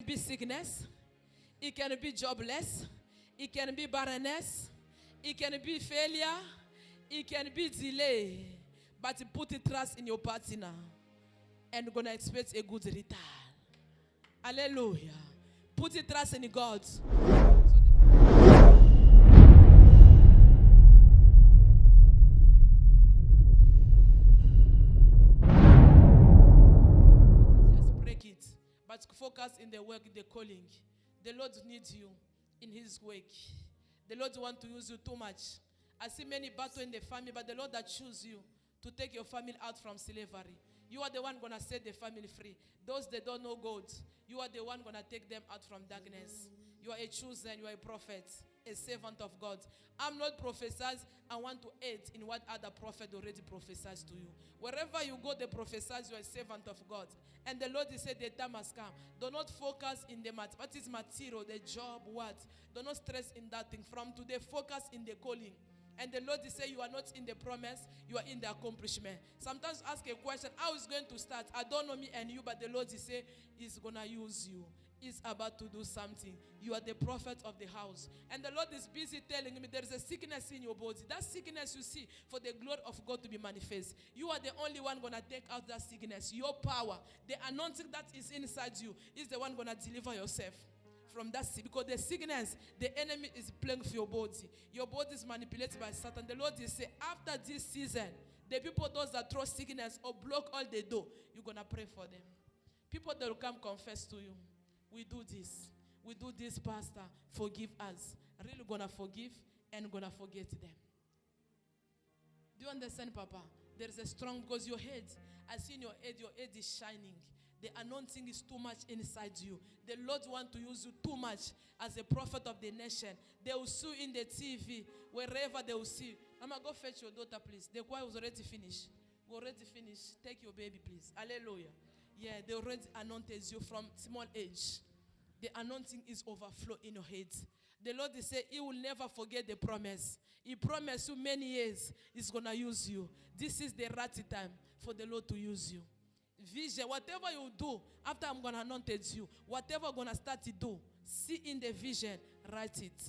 Be sickness, it can be jobless, it can be barrenness, it can be failure, it can be delay. But put a trust in your partner and you're gonna expect a good return. Hallelujah. Put a trust in God. Just break it. But focus in the work, the calling. The Lord needs you in his work. The Lord wants to use you too much. I see many battles in the family, but the Lord that choose you to take your family out from slavery. You are the one going to set the family free. Those that don't know God, you are the one going to take them out from darkness. You are a chosen, you are a prophet, a servant of God. I'm not prophesies. I want to aid in what other prophet already prophesies to you. Wherever you go, they prophesies you are a servant of God. And the Lord, he said, the time has come. Do not focus in the what is material, the job, what. Do not stress in that thing. From today, focus in the calling. And the Lord, he said, you are not in the promise, you are in the accomplishment. Sometimes ask a question, how is going to start? I don't know me and you, but the Lord, he said, he's going to use you. He's about to do something. You are the prophet of the house. And the Lord is busy telling me there is a sickness in your body. That sickness you see for the glory of God to be manifest. You are the only one going to take out that sickness. Your power, the anointing that is inside you is the one going to deliver yourself from that sickness. Because the sickness, the enemy is playing for your body. Your body is manipulated by Satan. The Lord is saying, after this season, the people, those that throw sickness or block all the door, you're going to pray for them. People that will come confess to you. We do this. We do this, Pastor. Forgive us. Really gonna forgive and gonna forget them. Do you understand, Papa? There is a strong, because your head, I see in your head is shining. The anointing is too much inside you. The Lord wants to use you too much as a prophet of the nation. They will see you in the TV, wherever they will see you. Mama, go fetch your daughter, please. The choir was already finished. We already finished. Take your baby, please. Hallelujah. Yeah, they already anointed you from small age. The anointing is overflow in your head. The Lord is saying he will never forget the promise. He promised you many years he's going to use you. This is the right time for the Lord to use you. Vision, whatever you do, after I'm going to anoint you, whatever I'm going to start to do, see in the vision, write it.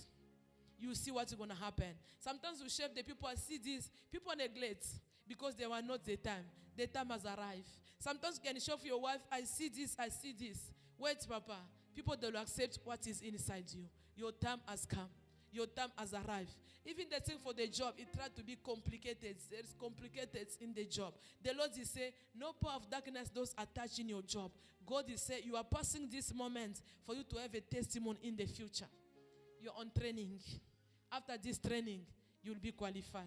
You see what's going to happen. Sometimes we share the people, I see this, people neglect because they were not the time. The time has arrived. Sometimes you can show for your wife, I see this, I see this. Wait, Papa. People that will accept what is inside you. Your time has come. Your time has arrived. Even the thing for the job, it tried to be complicated. There is complicated in the job. The Lord is saying, no power of darkness does attach in your job. God is saying, you are passing this moment for you to have a testimony in the future. You're on training. After this training, you'll be qualified.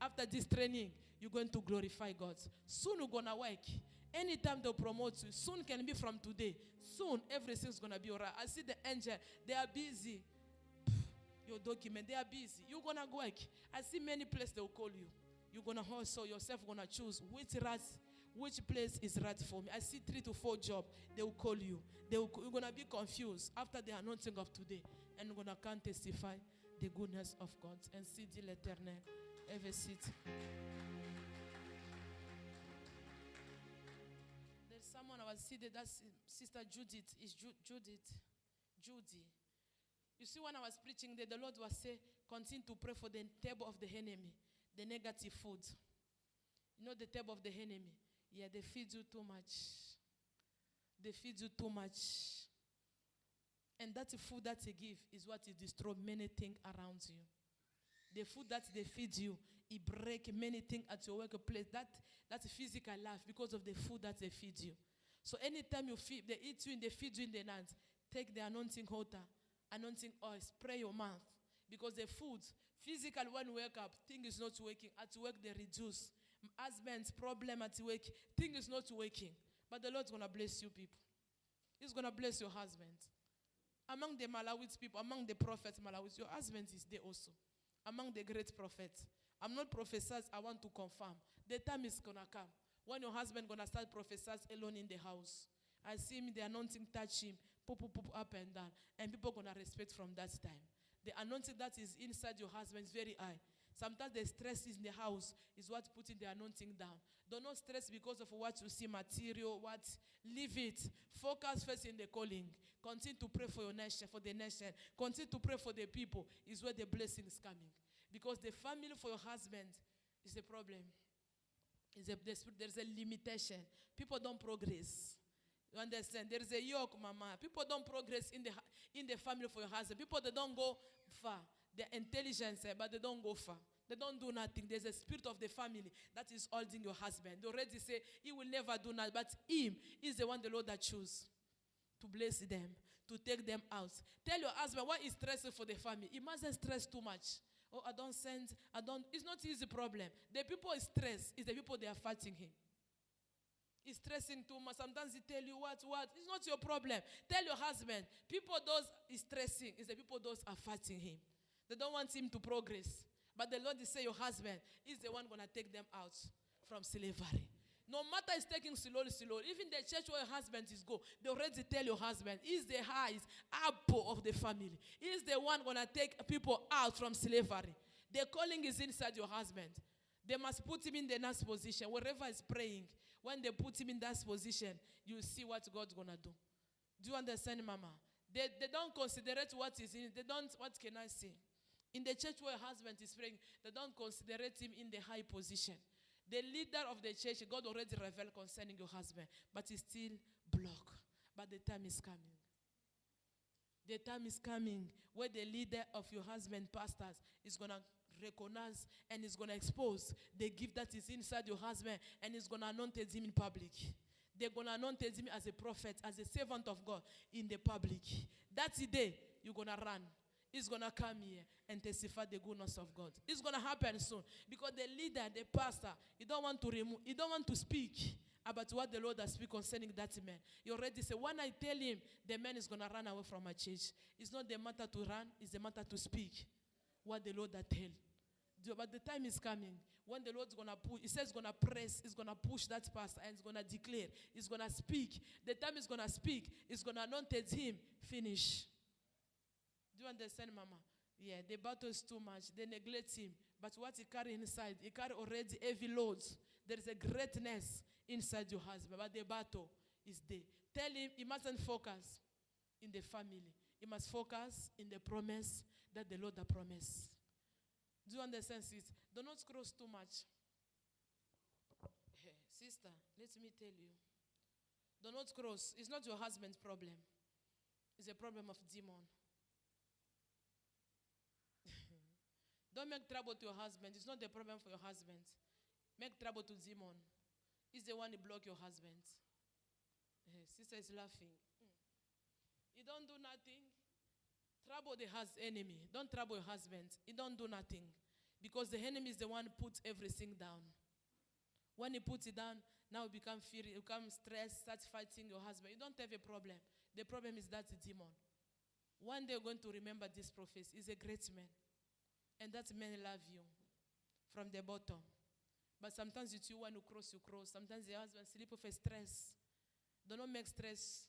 After this training, you're going to glorify God. Soon you're going to work. Anytime they'll promote you, soon can be from today. Soon everything's going to be all right. I see the angel, they are busy. Your document, they are busy. You're going to go work. I see many places they'll call you. You're going to hustle yourself, going to choose which place is right for me. I see 3 to 4 jobs. They will call you. You're going to be confused after the anointing of today. And you're going to come testify the goodness of God. And see the l'éternel. Have a seat. Someone I was seated, that's Sister Judith. Is Judy. You see, when I was preaching there, the Lord was saying, continue to pray for the table of the enemy, the negative food. You know the table of the enemy? Yeah, they feed you too much. They feed you too much. And that food that they give is what it destroys many things around you. The food that they feed you, it breaks many things at your workplace. That's physical life because of the food that they feed you. So anytime they eat you and they feed you in the night, take the anointing water, anointing oil, spray your mouth. Because the food, physical, when you wake up, thing is not working. At work, they reduce. Husband's problem at work, thing is not working. But the Lord's going to bless you people. He's going to bless your husband. Among the Malawites people, among the prophets Malawites, your husband is there also. Among the great prophets. I'm not prophesies, I want to confirm. The time is going to come. When your husband going to start prophesies alone in the house. I see him, the anointing touch him, pop, up and down. And people going to respect from that time. The anointing that is inside your husband is very high. Sometimes the stress in the house is what putting the anointing down. Do not stress because of what you see material, what, leave it. Focus first in the calling. Continue to pray for your nation, for the nation. Continue to pray for the people. Is where the blessing is coming. Because the family for your husband is a problem. There's a limitation. People don't progress. You understand? There is a yoke, mama. People don't progress in the family for your husband. People, they don't go far. They're intelligent, but they don't go far. They don't do nothing. There's a spirit of the family that is holding your husband. They already say he will never do nothing, but him is the one the Lord that choose to bless them, to take them out. Tell your husband what is stressful for the family. He mustn't stress too much. Oh, it's not his problem. The people is stressed. It's the people they are fighting him. He's stressing too much. Sometimes he tell you what. It's not your problem. Tell your husband. People those is stressing. It's the people those are fighting him. They don't want him to progress. But the Lord is saying your husband is the one going to take them out from slavery. No matter it's taking slowly. Even the church where your husband is go, they already tell your husband, he's the highest apple of the family. He's the one going to take people out from slavery. The calling is inside your husband. They must put him in the next position. Wherever he's praying, when they put him in that position, you see what God's going to do. Do you understand, Mama? They don't consider it what is in it. They don't, what can I say? In the church where a husband is praying, they don't consider him in the high position. The leader of the church, God already revealed concerning your husband, but he's still blocked. But the time is coming. The time is coming where the leader of your husband, pastors, is going to recognize and is going to expose the gift that is inside your husband, and is going to anoint him in public. They're going to anoint him as a prophet, as a servant of God in the public. That's the day you're going to run. He's going to come here and testify the goodness of God. It's going to happen soon. Because the leader, the pastor, he don't want to speak about what the Lord has spoken concerning that man. He already said, when I tell him, the man is going to run away from my church. It's not the matter to run, it's the matter to speak what the Lord has tell. But the time is coming when the Lord's going to push. He says he's going to press, he's going to push that pastor, and he's going to declare, he's going to speak. The time he's going to speak, he's going to anoint him, finish. Do you understand, Mama? Yeah, the battle is too much. They neglect him. But what he carry inside, he carry already heavy loads. There is a greatness inside your husband. But the battle is there. Tell him he mustn't focus in the family. He must focus in the promise that the Lord has promised. Do you understand, sis? Do not cross too much. Hey, sister, let me tell you. Do not cross. It's not your husband's problem. It's a problem of demon. Don't make trouble to your husband. It's not the problem for your husband. Make trouble to demon. He's the one who block your husband. Sister is laughing. You don't do nothing. Trouble the enemy. Don't trouble your husband. He don't do nothing. Because the enemy is the one who puts everything down. When he puts it down, now you become fear, you become stressed, start fighting your husband. You don't have a problem. The problem is that demon. One day you're going to remember this prophet. He's a great man. And that man love you from the bottom. But sometimes it's you when you cross, you cross. Sometimes the husband sleep with a stress. Do not make stress.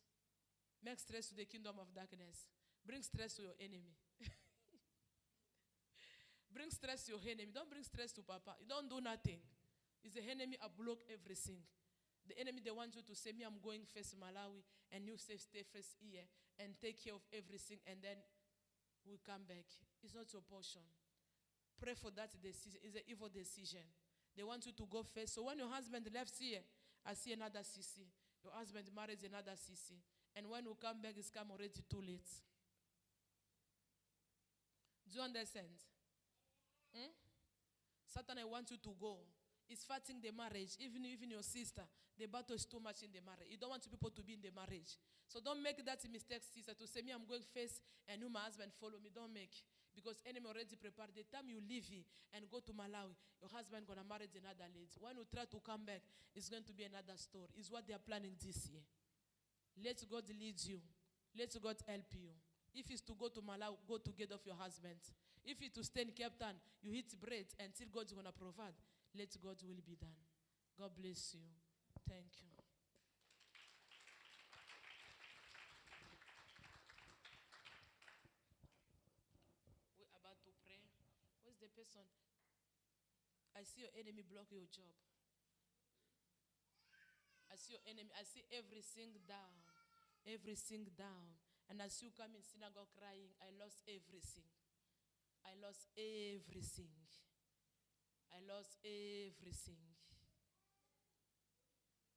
Make stress to the kingdom of darkness. Bring stress to your enemy. Bring stress to your enemy. Don't bring stress to Papa. You don't do nothing. It's the enemy that block everything. The enemy, they want you to say, me, I'm going first Malawi, and you say, stay first here, and take care of everything, and then we come back. It's not your portion. Pray for that decision. It's an evil decision. They want you to go first. So when your husband left here, I see another CC. Your husband marries another CC. And when you come back, it's come already too late. Do you understand? Satan, I want you to go. It's fighting the marriage. Even your sister, the battle is too much in the marriage. You don't want people to be in the marriage. So don't make that mistake, sister, to say, me, I'm going first, and you, my husband, follow me. Don't make. Because enemy already prepared. The time you leave here and go to Malawi, your husband going to marry another lady. When you try to come back, it's going to be another story. It's what they are planning this year. Let God lead you. Let God help you. If it's to go to Malawi, go to get off your husband. If it's to stay in Cape Town, you eat bread until God's going to provide. Let God's will be done. God bless you. Thank you. We're about to pray. Where's the person? I see your enemy block your job. I see your enemy. I see everything down. Everything down. And as you come in synagogue crying, I lost everything. I lost everything. I lost everything.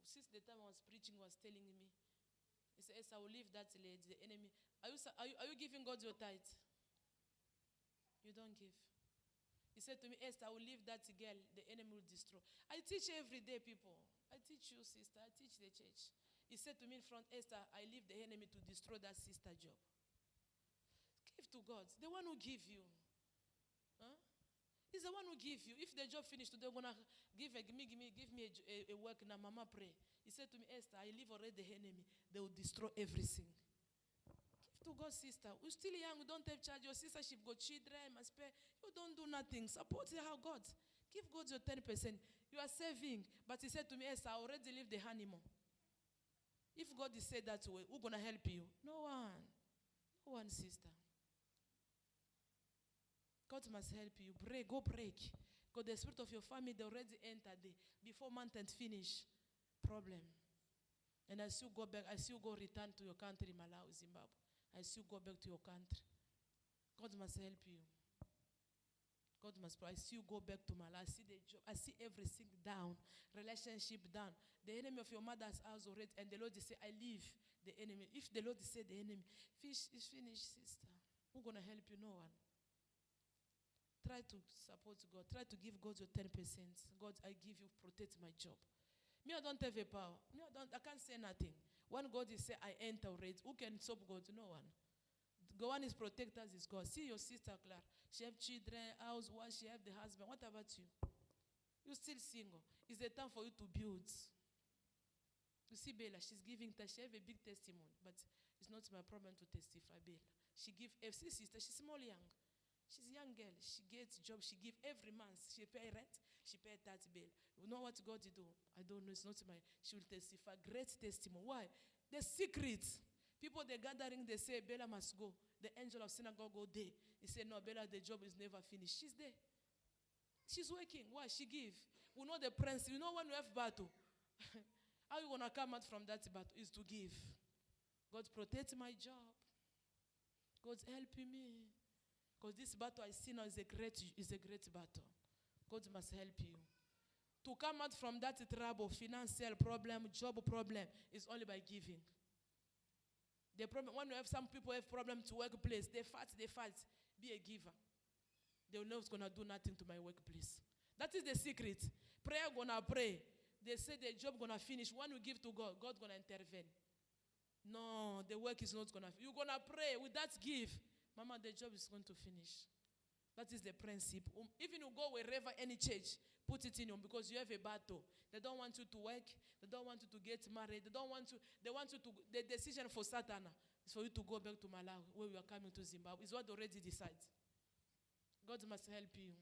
Since the time I was preaching, was telling me, he said, yes, I will leave that lady, the enemy. Are you giving God your tithe? You don't give. He said to me, Esther, I will leave that girl, the enemy will destroy. I teach every day, people. I teach you, sister. I teach the church. He said to me in front, Esther, I leave the enemy to destroy that sister job. Give to God. The one who give you. Huh? He's the one who give you. If the job finished today, gonna give me a work now, mama pray. He said to me, Esther, I leave already the enemy. They will destroy everything. Give to God, sister. We're still young. We don't have charge. Your sister, she got children, must pay. You don't do nothing. Support her, God. Give God your 10%. You are saving. But he said to me, Esther, I already leave the honeymoon. If God is said that way, who's going to help you? No one. No one, sister. God must help you. Break. Go break. Because the spirit of your family, they already entered there. Before month and finish. Problem. And as you go back, as you go return to your country, Malawi, Zimbabwe. As you go back to your country. God must help you. God must pray. I see you go back to Malawi. I see the job. I see everything down. Relationship down. The enemy of your mother's house already. And the Lord say, I leave the enemy. If the Lord say the enemy, fish is finished, sister. Who's going to help you? No one. Try to support God. Try to give God your 10%. God, I give you, protect my job. Me, I don't have a power. Me, I can't say nothing. When God is say, I enter already. Who can stop God? No one. The one is protect us is God. See your sister, Clara. She have children, house, wife, she have the husband. What about you? You're still single. It's the time for you to build. You see Bella, she's giving, she have a big testimony. But it's not my problem to testify, Bella. She give, FC sister, she's small young. She's a young girl. She gets job. She give every month. She pay rent. She pay that bill. You know what God will do? I don't know. It's not my. She will testify. Great testimony. Why? The secret. People they're gathering. They say Bella must go. The angel of synagogue go there. He said no. Bella, the job is never finished. She's there. She's working. Why? She give. We know the prince. You know when we have battle. How you gonna come out from that battle is to give. God protect my job. God's helping me. Because this battle I see now is a great battle. God must help you. To come out from that trouble, financial problem, job problem, is only by giving. The problem, when you have some people have problem to workplace, they fight. Be a giver. They will know it's gonna do nothing to my workplace. That is the secret. Prayer gonna pray. They say the job gonna finish. When you give to God, God gonna intervene. No, the work is not gonna. You're gonna pray with that give. Mama, the job is going to finish. That is the principle. Even you go wherever, any church, put it in you because you have a battle. They don't want you to work. They don't want you to get married. They want you to, the decision for Satan is for you to go back to Malawi where you are coming to Zimbabwe. It's what they already decide. God must help you.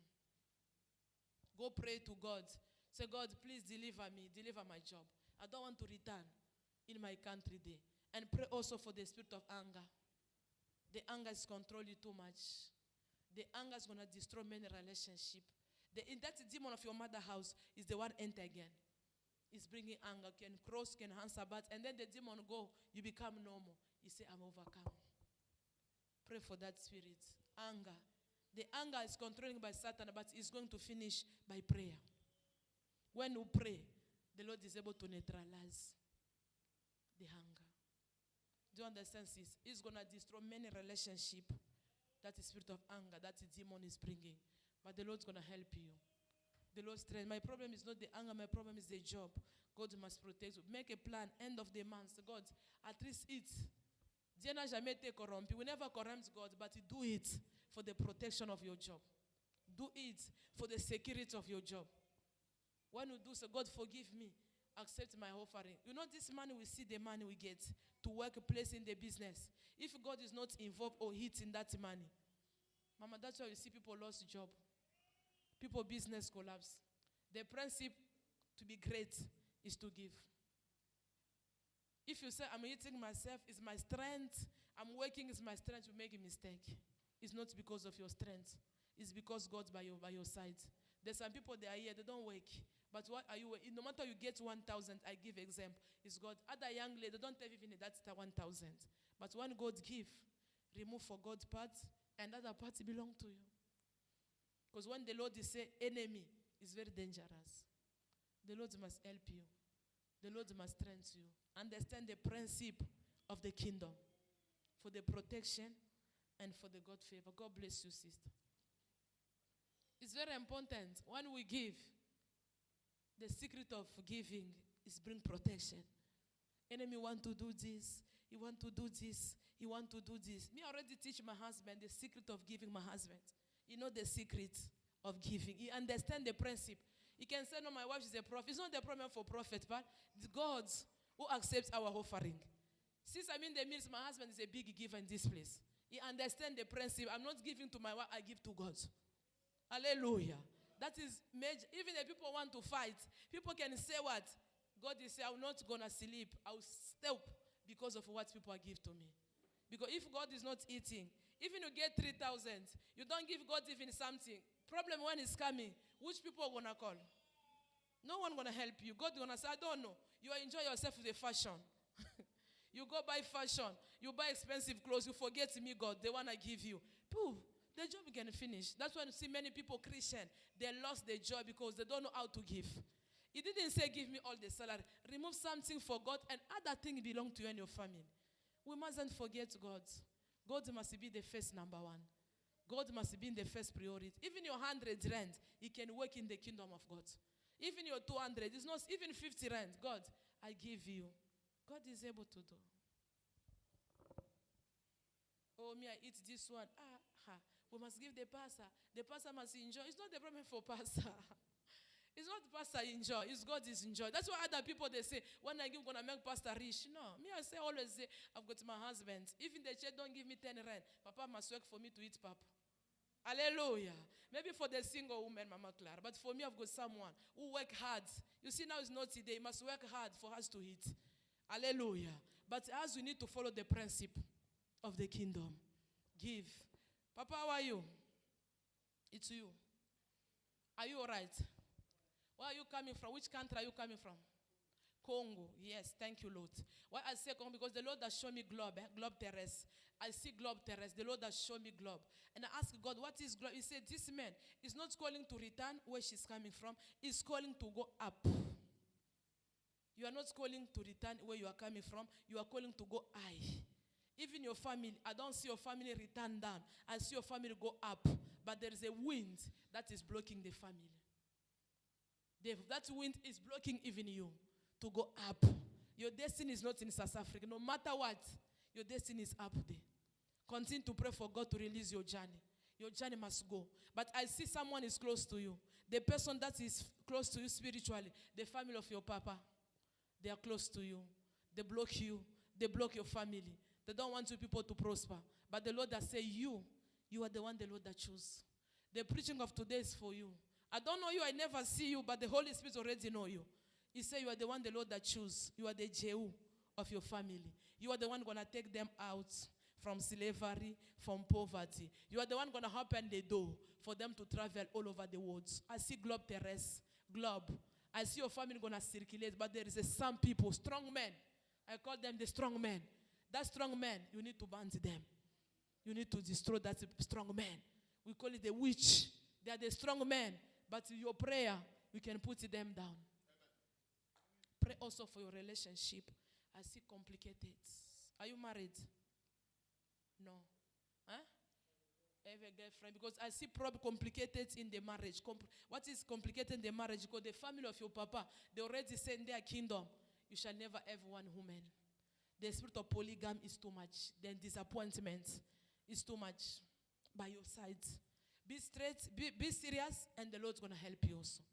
Go pray to God. Say, God, please deliver me. Deliver my job. I don't want to return in my country there. And pray also for the spirit of anger. The anger is controlling you too much. The anger is going to destroy many relationships. That demon of your mother house is the one enter again. It's bringing anger, can cross, can answer back. And then the demon go, you become normal. You say, I'm overcome. Pray for that spirit. Anger. The anger is controlling by Satan, but it's going to finish by prayer. When you pray, the Lord is able to neutralize the anger. Do you understand this? It's going to destroy many relationships. That is spirit of anger, that the demon is bringing. But the Lord's going to help you. The Lord's strength. My problem is not the anger, my problem is the job. God must protect you. Make a plan, end of the month. God, at least it. Dieu n'a jamais été corrompu. We never corrupt God, but do it for the protection of your job. Do it for the security of your job. When you do so, God forgive me. Accept my offering. You know, this money we see, the money we get to work a place in the business. If God is not involved or hit in that money, Mama, that's why you see people lost job. People business collapse. The principle to be great is to give. If you say, I'm eating myself, it's my strength, I'm working, it's my strength, you make a mistake. It's not because of your strength. It's because God's by your side. There's some people, they are here, they don't work. But what are you? No matter you get 1,000, I give example. It's God. Other young lady, they don't have even that's the 1,000. But when God give, remove for God's part, and other parts belong to you. Because when the Lord is say enemy, it's very dangerous. The Lord must help you. The Lord must strengthen you. Understand the principle of the kingdom for the protection and for the God favor. God bless you, sister. It's very important when we give. The secret of giving is bring protection. Enemy want to do this. He want to do this. He want to do this. Me already teach my husband the secret of giving. My husband, he know the secret of giving. He understand the principle. He can say, no, my wife is a prophet. It's not the problem for prophet, but the God who accepts our offering. Since I'm in the midst, my husband is a big giver in this place. He understand the principle. I'm not giving to my wife, I give to God. Hallelujah. That is major. Even if people want to fight, people can say what? God is saying, I'm not going to sleep. I'll stop because of what people give to me. Because if God is not eating, even you get 3,000, you don't give God even something. Problem when it's coming, which people are going to call? No one going to help you. God is going to say, I don't know. You enjoy yourself with the fashion. You go buy fashion. You buy expensive clothes. You forget me, God. They want to give you. Pooh. The job can finish. That's why you see many people, Christian, they lost their job because they don't know how to give. He didn't say, give me all the salary. Remove something for God and other things belong to you and your family. We mustn't forget God. God must be the first number one. God must be the first priority. Even your 100 rand, he can work in the kingdom of God. Even your 200, it's not even 50 rand. God, I give you. God is able to do. Oh, me, I eat this one. We must give the pastor. The pastor must enjoy. It's not the problem for pastor. It's not the pastor enjoy. It's God is enjoy. That's why other people, they say, when I give, I'm going to make pastor rich. No. Me, I say, always say, I've got my husband. Even the church don't give me 10 rand, Papa must work for me to eat papa. Hallelujah. Maybe for the single woman, Mama Clara. But for me, I've got someone who work hard. You see, now it's not today. He must work hard for us to eat. Hallelujah. But as we need to follow the principle of the kingdom. Give. Papa, how are you? It's you. Are you all right? Where are you coming from? Which country are you coming from? Congo. Yes, thank you, Lord. Why I say Congo? Because the Lord has shown me globe, globe terrestre. I see globe terrestre. The Lord has shown me globe. And I asked God, what is globe? He said, this man is not calling to return where she's coming from. He's calling to go up. You are not calling to return where you are coming from. You are calling to go high. Even your family, I don't see your family return down. I see your family go up. But there is a wind that is blocking the family. That wind is blocking even you to go up. Your destiny is not in South Africa. No matter what, your destiny is up there. Continue to pray for God to release your journey. Your journey must go. But I see someone is close to you. The person that is close to you spiritually, the family of your papa, they are close to you. They block you. They block your family. They don't want you people to prosper. But the Lord has said, you are the one the Lord that choose. The preaching of today is for you. I don't know you, I never see you, but the Holy Spirit already know you. He said you are the one the Lord that choose. You are the Jehu of your family. You are the one going to take them out from slavery, from poverty. You are the one going to open the door for them to travel all over the world. I see globe terrestre, globe. I see your family going to circulate, but there is some people, strong men. I call them the strong men. That strong man, you need to band them. You need to destroy that strong man. We call it the witch. They are the strong men. But your prayer, we can put them down. Pray also for your relationship. I see complicated. Are you married? No. Huh? Have a girlfriend? Because I see probably complicated in the marriage. What is complicated in the marriage? Because the family of your papa, they already say in their kingdom, you shall never have one woman. The spirit of polygamy is too much. Then disappointment is too much by your side. Be straight, be serious, and the Lord's going to help you also.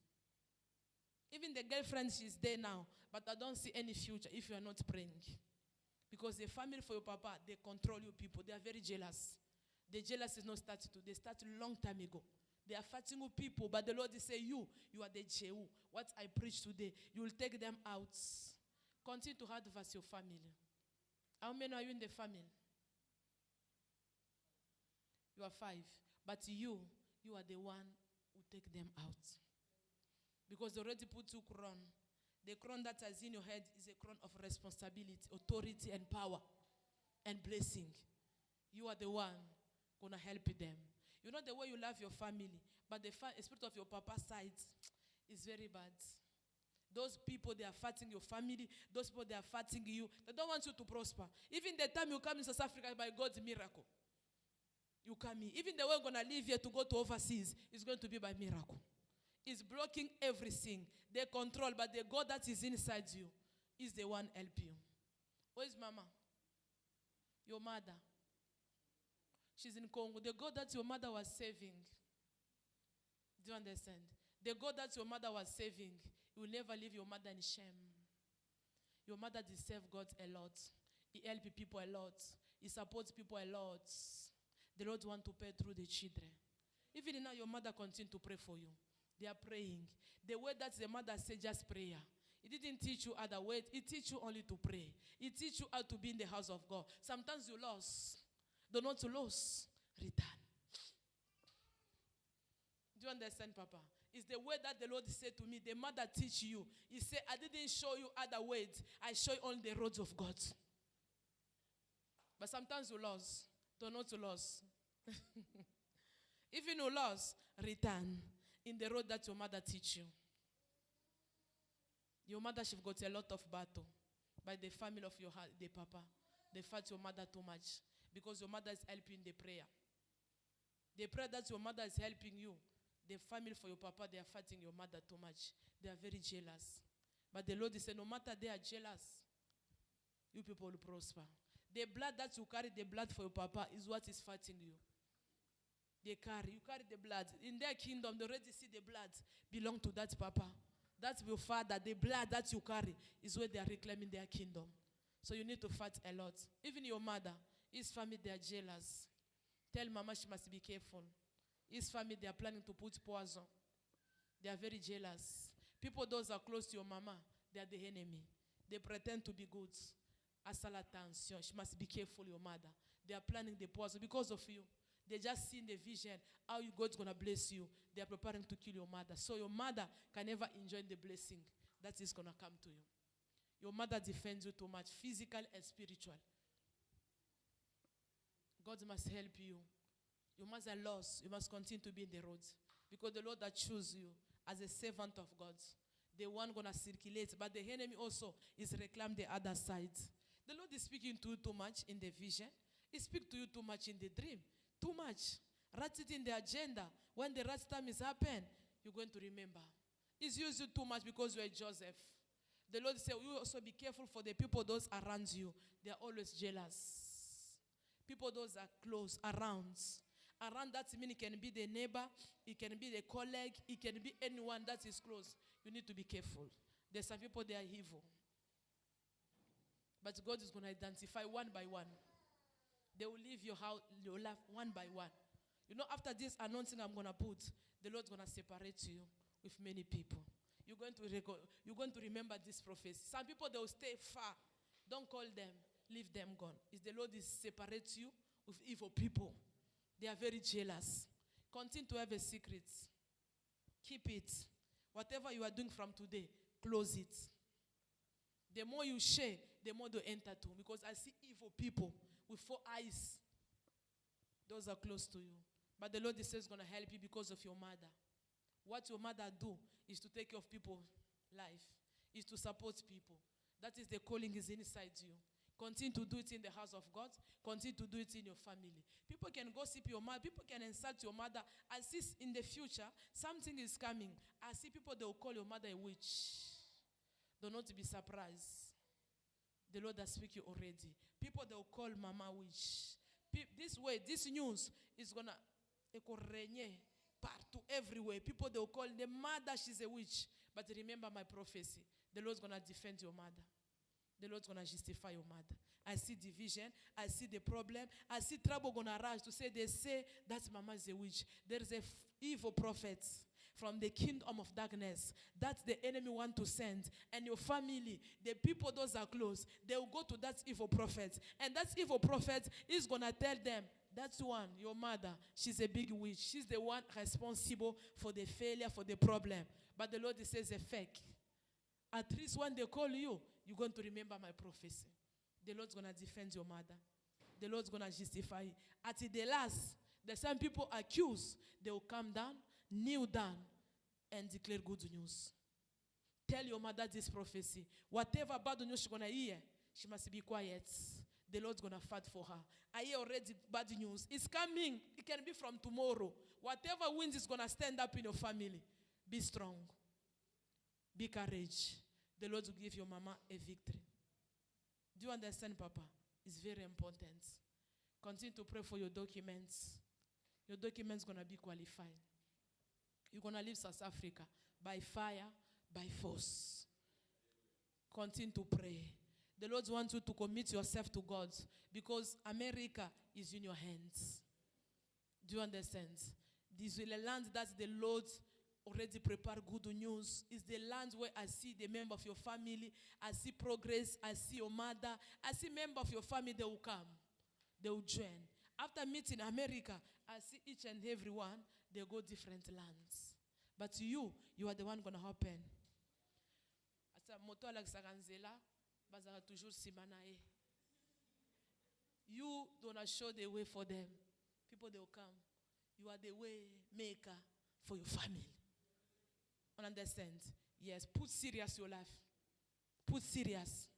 Even the girlfriend, she's there now, but I don't see any future if you are not praying. Because the family for your papa, they control you people. They are very jealous. The jealousy is not started today. They started a long time ago. They are fighting with people, but the Lord is saying, you are the Jehu. What I preach today, you will take them out. Continue to advance your family. How many are you in the family? You are 5. But you are the one who take them out. Because they already put you crown. The crown that is in your head is a crown of responsibility, authority, and power, and blessing. You are the one gonna help them. You know the way you love your family, but the spirit of your papa's side is very bad. Those people, they are fighting your family. Those people, they are fighting you. They don't want you to prosper. Even the time you come in South Africa by God's miracle, you come here. Even the way you're going to leave here to go to overseas is going to be by miracle. It's blocking everything. They control, but the God that is inside you is the one helping you. Where's Mama? Your mother. She's in Congo. The God that your mother was saving. Do you understand? The God that your mother was saving, you will never leave your mother in shame. Your mother deserves God a lot. He helps people a lot. He supports people a lot. The Lord wants to pray through the children. Even now, your mother continues to pray for you. They are praying. The way that the mother said, just prayer. He didn't teach you other ways. He teach you only to pray. He teach you how to be in the house of God. Sometimes you lose. Don't want to lose. Return. Do you understand, Papa? It's the way that the Lord said to me, the mother teach you. He said, I didn't show you other ways. I show you on the roads of God. But sometimes you lose. Don't know to lose. If you know loss, return in the road that your mother teach you. Your mother, she got a lot of battle by the family of your the papa. They fight your mother too much because your mother is helping the prayer. The prayer that your mother is helping you, the family for your papa, they are fighting your mother too much. They are very jealous. But the Lord said, no matter they are jealous, you people will prosper. The blood that you carry, the blood for your papa, is what is fighting you. You carry the blood. In their kingdom, they already see the blood belong to that papa. That's your father. The blood that you carry is where they are reclaiming their kingdom. So you need to fight a lot. Even your mother, his family, they are jealous. Tell mama she must be careful. His family, they are planning to put poison. They are very jealous. People, those are close to your mama, they are the enemy. They pretend to be good. Asala attention. She must be careful, your mother. They are planning the poison because of you. They just see in the vision how God's going to bless you. They are preparing to kill your mother. So your mother can never enjoy the blessing that is going to come to you. Your mother defends you too much, physical and spiritual. God must help you. You must have lost. You must continue to be in the roads. Because the Lord that chose you as a servant of God, the one going to circulate. But the enemy also is reclaim the other side. The Lord is speaking to you too much in the vision. He speaks to you too much in the dream. Too much. Write it in the agenda. When the right time is happen, you're going to remember. He's used you too much because you are Joseph. The Lord said, you also be careful for the people, those around you. They are always jealous. People, those are close, around. Around that means it can be the neighbor, it can be the colleague, it can be anyone that is close. You need to be careful. There's some people, they are evil. But God is going to identify one by one. They will leave your house, your life one by one. You know, after this announcing I'm going to put, the Lord's going to separate you with many people. You're going to remember this prophecy. Some people, they will stay far. Don't call them. Leave them gone. If the Lord is separate you with evil people, they are very jealous. Continue to have a secret. Keep it. Whatever you are doing from today, close it. The more you share, the more they enter too. Because I see evil people with 4 eyes. Those are close to you. But the Lord is going to help you because of your mother. What your mother do is to take care of people's life. Is to support people. That is the calling is inside you. Continue to do it in the house of God. Continue to do it in your family. People can gossip your mother. People can insult your mother. I see in the future, something is coming. I see people, they will call your mother a witch. Do not be surprised. The Lord has spoken already. People, they will call mama witch. This way, this news is going to to everywhere. People, they will call the mother, she's a witch. But remember my prophecy. The Lord's going to defend your mother. The Lord's going to justify your mother. I see division. I see the problem. I see trouble going to arise to say, they say that mama is a witch. There is a evil prophet from the kingdom of darkness that the enemy want to send. And your family, the people, those are close, they will go to that evil prophet. And that evil prophet is going to tell them That's one, your mother. She's a big witch. She's the one responsible for the failure, for the problem. But the Lord says a fake. At least when they call you, you're going to remember my prophecy. The Lord's going to defend your mother. The Lord's going to justify it. At the last, the same people accused, they will come down, kneel down, and declare good news. Tell your mother this prophecy. Whatever bad news she's going to hear, she must be quiet. The Lord's going to fight for her. I hear already bad news. It's coming. It can be from tomorrow. Whatever wins is going to stand up in your family. Be strong. Be courage. The Lord will give your mama a victory. Do you understand, Papa? It's very important. Continue to pray for your documents. Your documents going to be qualified. You're going to leave South Africa by fire, by force. Continue to pray. The Lord wants you to commit yourself to God because America is in your hands. Do you understand? This is a land that the Lord already prepared good news. It's the land where I see the member of your family. I see progress. I see your mother. I see member of your family. They will come. They will join. After meeting America, I see each and every one. They go different lands. But you are the one going to happen. Bazara toujours simanae. You do not show the way for them. People, they will come. You are the way maker for your family. Understand? Yes. Put serious your life. Put serious.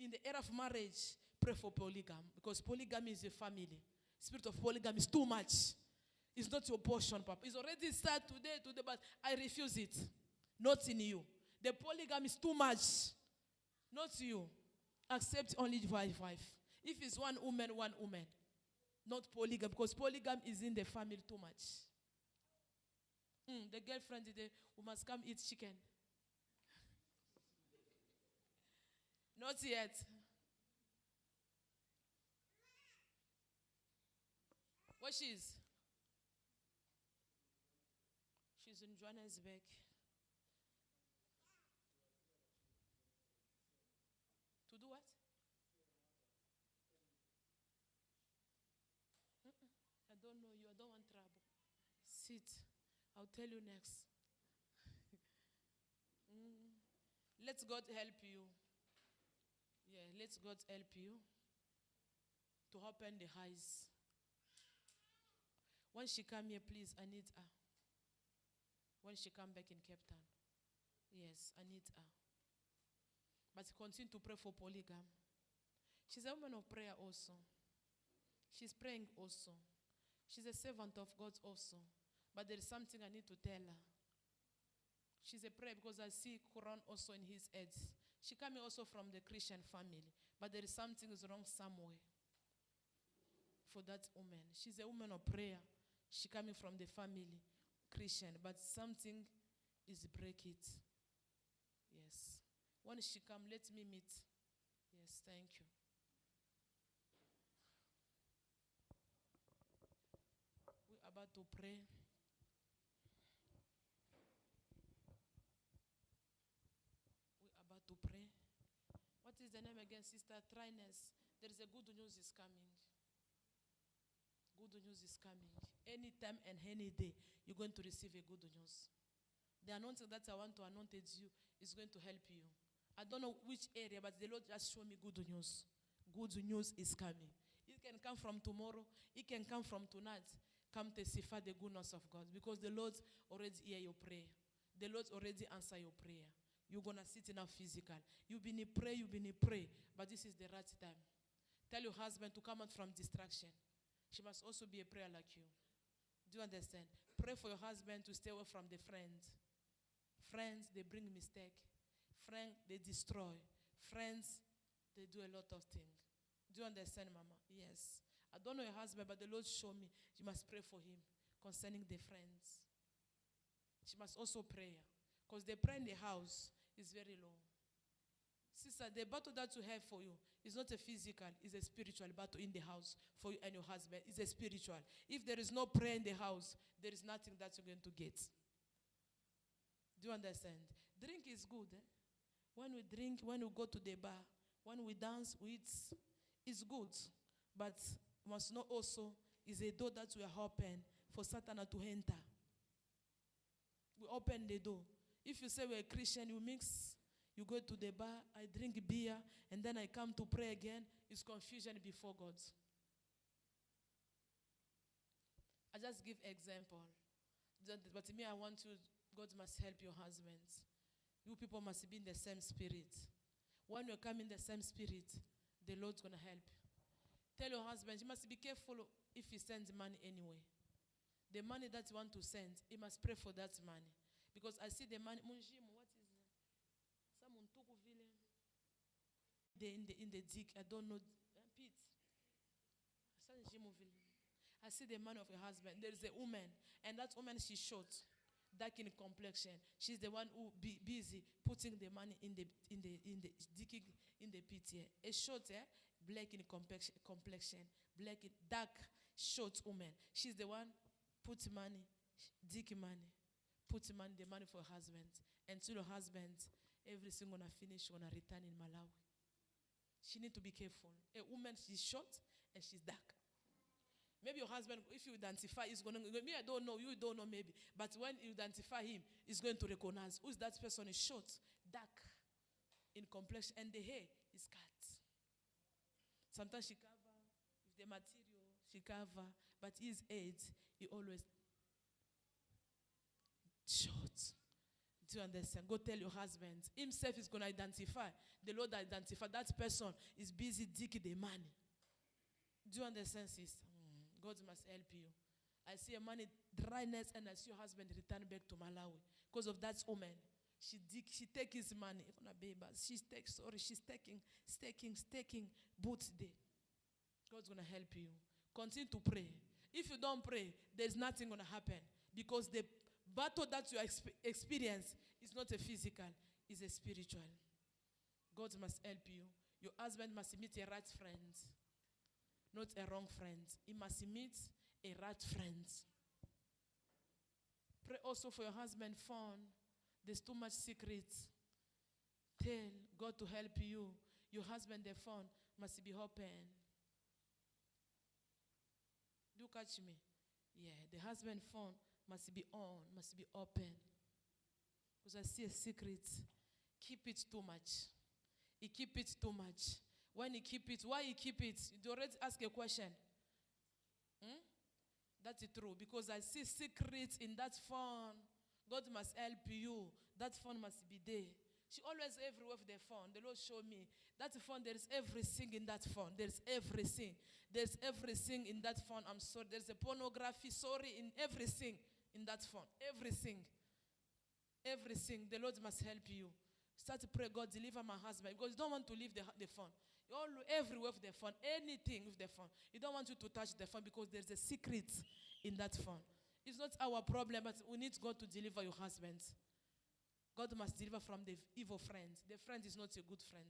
In the era of marriage, pray for polygamy. Because polygamy is a family. Spirit of polygamy is too much. It's not your portion, Papa. It's already started today, but I refuse it. Not in you. The polygamy is too much. Not you. Accept only wife. If it's one woman. Not polygamy, because polygamy is in the family too much. The girlfriend today, we must come eat chicken. Not yet. Where she is? She's in Johannesburg. To do what? I don't know you. I don't want trouble. Sit. I'll tell you next. Let God help you. Yeah, let God help you to open the eyes. When she come here, please, I need her. When she come back in Cape Town. Yes, I need her. But continue to pray for polygamy. She's a woman of prayer also. She's praying also. She's a servant of God also. But there is something I need to tell her. She's a prayer because I see Quran also in his head. She coming also from the Christian family. But there is something is wrong somewhere for that woman. She's a woman of prayer. She coming from the family, Christian. But something is break it. Yes. When she come, let me meet. Yes, thank you. We're about to pray. To pray. What is the name again, Sister Tryness? There is a good news is coming. Good news is coming. Anytime and any day, you're going to receive a good news. The anointing that I want to anoint you is going to help you. I don't know which area, but the Lord just showed me good news. Good news is coming. It can come from tomorrow. It can come from tonight. Come testify the goodness of God. Because the Lord already hear your prayer. The Lord already answer your prayer. You're going to sit in a physical. You've been in pray, but this is the right time. Tell your husband to come out from distraction. She must also be a prayer like you. Do you understand? Pray for your husband to stay away from the friends. Friends, they bring mistake. Friends, they destroy. Friends, they do a lot of things. Do you understand, Mama? Yes. I don't know your husband, but the Lord showed me. You must pray for him concerning the friends. She must also pray. Because the prayer in the house is very low. Sister, the battle that you have for you is not a physical, it's a spiritual battle in the house for you and your husband. It's a spiritual. If there is no prayer in the house, there is nothing that you're going to get. Do you understand? Drink is good. When we drink, when we go to the bar, when we dance, we eat, it's good. But must know also is a door that we are open for Satan to enter. We open the door. If you say we're a Christian, you mix, you go to the bar, I drink beer, and then I come to pray again, it's confusion before God. I just give example. But me, I want you, God must help your husbands. You people must be in the same spirit. When you come in the same spirit, the Lord's going to help. Tell your husband, you must be careful if he sends money anyway. The money that you want to send, he must pray for that money. Because I see the money, what is it? In the dig, I don't know, Pete. I see the man of a husband. There is a woman, and that woman, she's short, dark in complexion. She's the one who busy putting the money in the digging in the pit here. A short, black in complexion, black, dark, short woman. She's the one put money, dig money, put money, the money for her husband. And to the husband, everything gonna finish, gonna return in Malawi. She need to be careful. A woman, she's short and she's dark. Maybe your husband, if you identify, is going to, me, I don't know, you don't know maybe. But when you identify him, he's going to recognize who's that person is short, dark, in complexion, and the hair is cut. Sometimes she cover, with the material, she cover, but his age, he always short. Do you understand? Go tell your husband. Himself is going to identify. The Lord identify that person is busy digging the money. Do you understand, sister? God must help you. I see a money dryness, and I see your husband return back to Malawi because of that woman. She take his money. She's taking boots there. God's gonna help you. Continue to pray. If you don't pray, there's nothing gonna happen because the battle that you experience is not a physical, it's a spiritual. God must help you. Your husband must meet a right friend. Not a wrong friend. He must meet a right friend. Pray also for your husband's phone. There's too much secrets. Tell God to help you. Your husband, the phone must be open. Do you catch me? Yeah, the husband phone must be on, must be open. Because I see a secret. Keep it too much. He keep it too much. When you keep it, why you keep it? You already ask a question. That's true. Because I see secrets in that phone. God must help you. That phone must be there. She always everywhere with the phone. The Lord showed me. That phone, there is everything in that phone. There's everything. There's everything in that phone. I'm sorry. There's a pornography, sorry, in everything in that phone. Everything. Everything. The Lord must help you. Start to pray, God, deliver my husband. Because you don't want to leave the phone. All everywhere with the phone, anything with the phone. You don't want you to touch the phone because there's a secret in that phone. It's not our problem, but we need God to deliver your husband. God must deliver from the evil friend. The friend is not a good friend.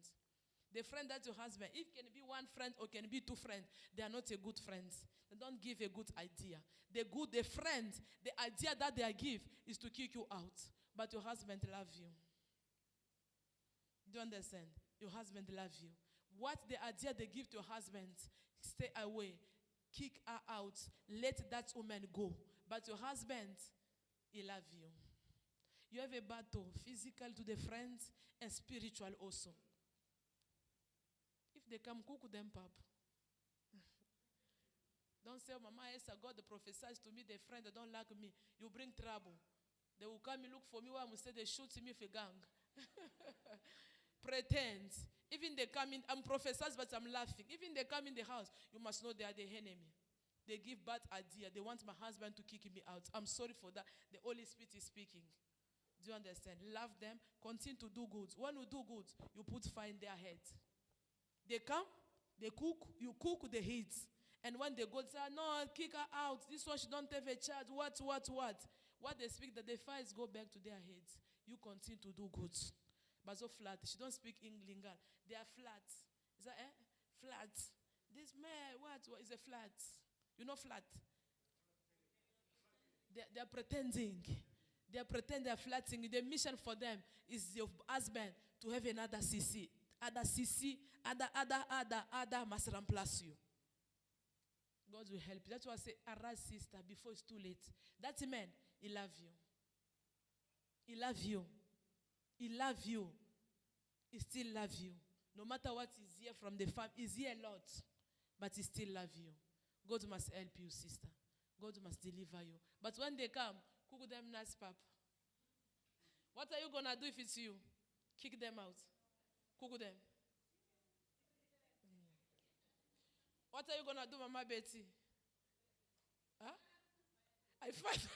The friend that's your husband, it can be one friend or can be two friends. They are not a good friends. They don't give a good idea. The friend, the idea that they give is to kick you out. But your husband loves you. Do you understand? Your husband loves you. What the idea they give to your husband, stay away, kick her out, let that woman go. But your husband, he loves you. You have a battle, physical to the friends and spiritual also. If they come, cook them, pap. Don't say, Mama Esther, God prophesies to me, the friend, they don't like me. You bring trouble. They will come and look for me while I say they shoot me for gang. Pretend. Even they come in, I'm prophesies, but I'm laughing. Even they come in the house, you must know they are the enemy. They give bad idea. They want my husband to kick me out. I'm sorry for that. The Holy Spirit is speaking. Do you understand? Love them. Continue to do good. When you do good, you put fire in their head. They come, they cook, you cook the heat. And when they go, say, no, kick her out. This one, she don't have a child. What? What they speak, that the fires go back to their heads. You continue to do good. But so flat. She don't speak English. They are flat. Is that flat? This man, what is a flat? You know flat? They are pretending. They are pretending they are flatting. The mission for them is your husband to have another CC. Other CC, other must replace you. God will help you. That's why I say, arise, sister, before it's too late. That man, he love you. He love you. He love you. He still love you. No matter what is here from the farm, he's here a lot. But he still love you. God must help you, sister. God must deliver you. But when they come, cook them nice pap. What are you going to do if it's you? Kick them out. Cook them. What are you going to do, Mama Betty? Huh? I fight.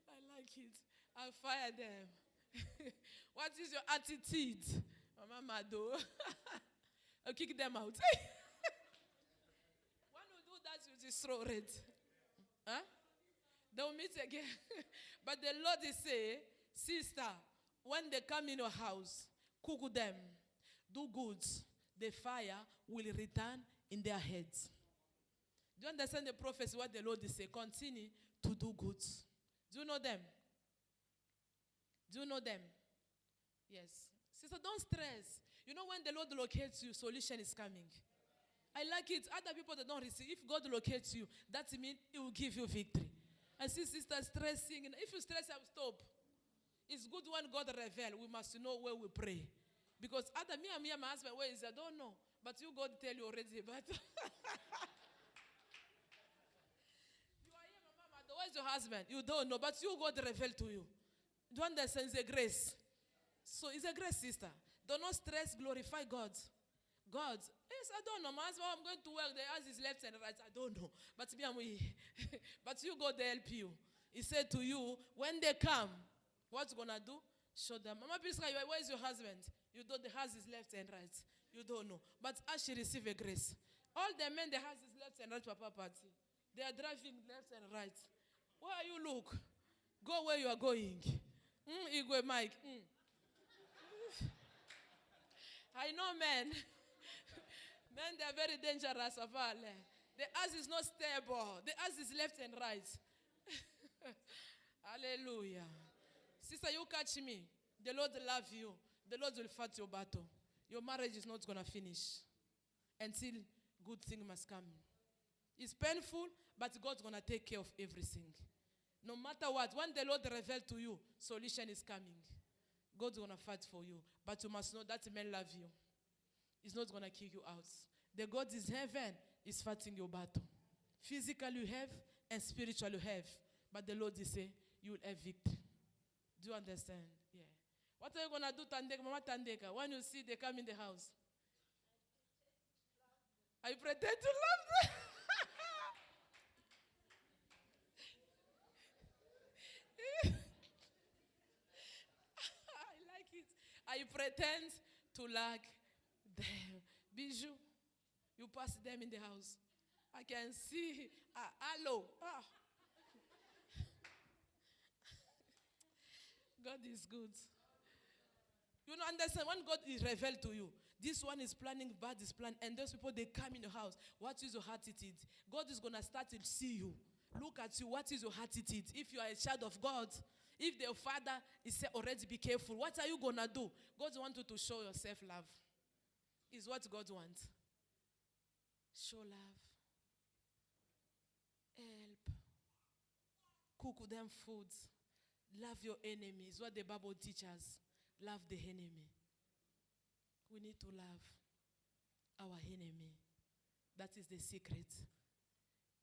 I like it. I'll fire them. What is your attitude? Mama Mado. I'll kick them out. When you do that, you just throw it. Huh? They'll meet again. But the Lord is saying, sister, when they come in your house, cook them, do good. The fire will return in their heads. Do you understand the prophecy, what the Lord is saying? Continue to do good. Do you know them? Do you know them? Yes. Sister, don't stress. You know when the Lord locates you, solution is coming. I like it. Other people that don't receive, if God locates you, that means He will give you victory. I see sisters stressing. If you stress, I will stop. It's good when God reveals. We must know where we pray. Because other me and my husband, where is I don't know. But you God tell you already. But you are here, Mama. Where's your husband? You don't know. But you God reveal to you. Do you understand? It's a grace. So it's a grace, sister. Do not stress. Glorify God. God. Yes, I don't know. My husband, I'm going to work. The house is left and right. I don't know. But me and we. But you God help you. He said to you, when they come, what's gonna do? Show them. Mama Piska, where is your husband? You don't. The house is left and right. You don't know. But as she receive a grace, all the men, the house is left and right. Papa party. They are driving left and right. Where are you look? Go where you are going. Igwe Mike. I know men. Men, they are very dangerous. The house is not stable. The house is left and right. Hallelujah. Sister, you catch me. The Lord love you. The Lord will fight your battle. Your marriage is not going to finish until good thing must come. It's painful, but God's going to take care of everything. No matter what, when the Lord reveals to you, solution is coming. God's going to fight for you. But you must know that man love you. He's not going to kick you out. The God is heaven is fighting your battle. Physical you have and spiritual you have. But the Lord is saying you will have victory. Do you understand? Yeah. What are you going to do, Tandeka, Mama Tandeka, when you see they come in the house? I pretend to love them. I like it. I pretend to like them. Bijou, you pass them in the house. I can see. Hello. God is good. You don't understand when God is revealed to you. This one is planning bad, is plan, and those people they come in the house. What is your attitude? God is gonna start to see you. Look at you. What is your attitude? If you are a child of God, if the father is already be careful, what are you gonna do? God wants you to show yourself love. Is what God wants. Show love. Help. Cook them food. Love your enemies. What the Bible teaches. Love the enemy. We need to love our enemy. That is the secret.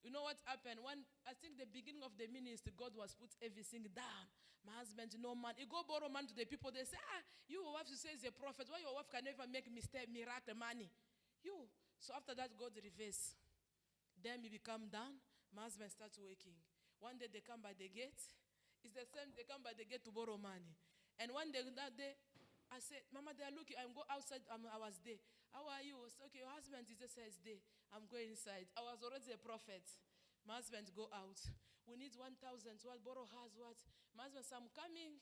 You know what happened? When I think the beginning of the ministry, God was put everything down. My husband, no man. He go borrow money to the people. They say, you wife, you say is a prophet. Why your wife can never make mistake, miracle, money? You. So after that, God reverse. Then he become down. My husband starts working. One day they come by the gate. It's the same. They come by the gate to borrow money. And one day, that day, I said, Mama, they are looking. I'm go outside. I was there. How are you? I said, okay, your husband is just says there. I'm going inside. I was already a prophet. My husband go out. We need 1,000. What? Borrow has what? My husband said, I'm coming.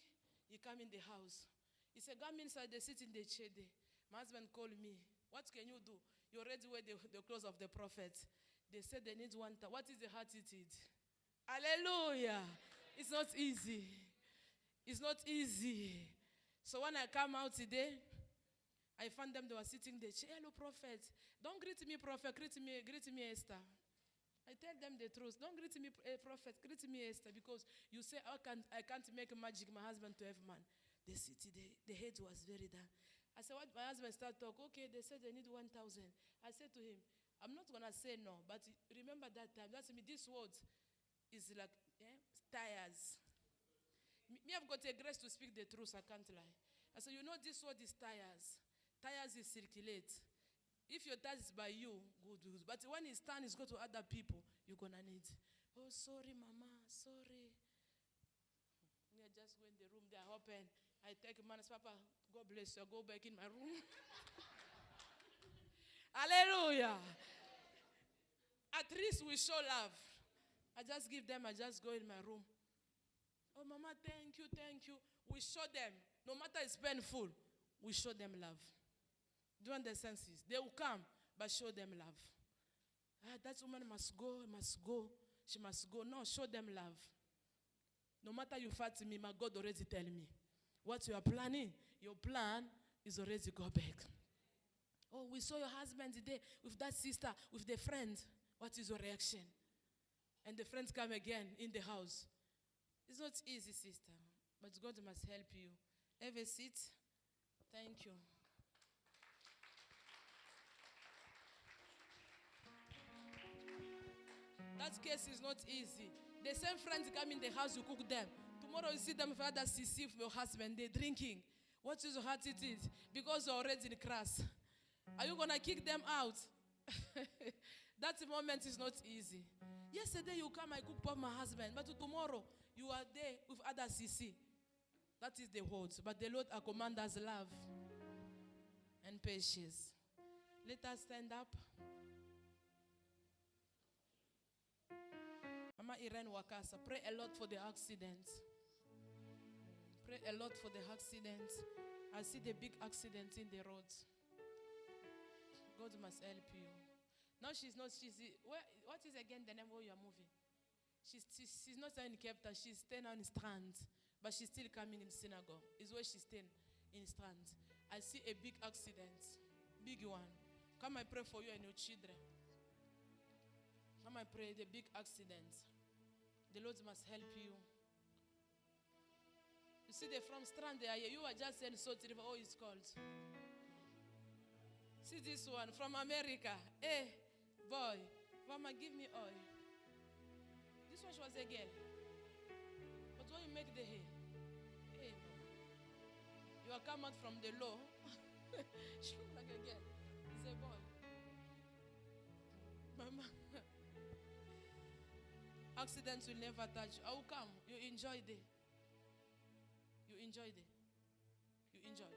He come in the house. He said, come inside. They sit in the chair there. My husband called me. What can you do? You already wear the clothes of the prophet. They said they need 1,000. What is the attitude? Hallelujah. It's not easy. It's not easy. So when I come out today, I found them, they were sitting there. Hello, prophet. Don't greet me, prophet. Greet me, Esther. I tell them the truth. Don't greet me, prophet. Greet me, Esther, because you say I can't make magic my husband to have man. The city, the head was very down. I said, what? My husband started talk. Okay, they said they need 1,000. I said to him, I'm not gonna say no, but remember that time. That's me. This word is like tires. Me, I've got a grace to speak the truth. I can't lie. I said, you know, this word is tires. Tires is circulate. If your tithe is by you, good. But when his turn is go to other people, you're going to need. Oh, sorry, mama, sorry. I just go in the room, they are open. I take man, Papa, God bless you, go back in my room. Hallelujah. At least we show love. I just give them, I just go in my room. Oh, mama, thank you, thank you. We show them, no matter it's painful, we show them love. Do you understand this? They will come, but show them love. That woman must go, she must go. No, show them love. No matter you fight me, my God already tell me. What you are planning, your plan is already go back. Oh, we saw your husband today with that sister, with the friend. What is your reaction? And the friends come again in the house. It's not easy, sister, but God must help you. Have a seat. Thank you. That case is not easy. The same friends come in the house, you cook them. Tomorrow you see them with other CC with your husband, they're drinking. What is your heart it is? Because you're already in class. Are you going to kick them out? That moment is not easy. Yesterday you come, I cook for my husband. But tomorrow you are there with other CC. That is the words. But the Lord commands us love and patience. Let us stand up. Mama Irene Wakasa, pray a lot for the accident. Pray a lot for the accident. I see the big accident in the roads. God must help you. Now what is again the name where you are moving? She's not staying in Cape Town, she's staying on Strand. But she's still coming in synagogue. Is where she's staying in Strand. I see a big accident. Big one. Come I pray for you and your children. Come I pray the big accident. The Lord must help you. You see, they're from Strand there. You are just saying Salt River. Oh, it's called. See this one from America. Hey, boy. Mama, give me oil. This one she was a girl. But when you make the hair, hey, you are come out from the law. She looks like a girl. It's a boy. Mama. Accidents will never touch you. I will come. You enjoy it. You enjoy it. You enjoy.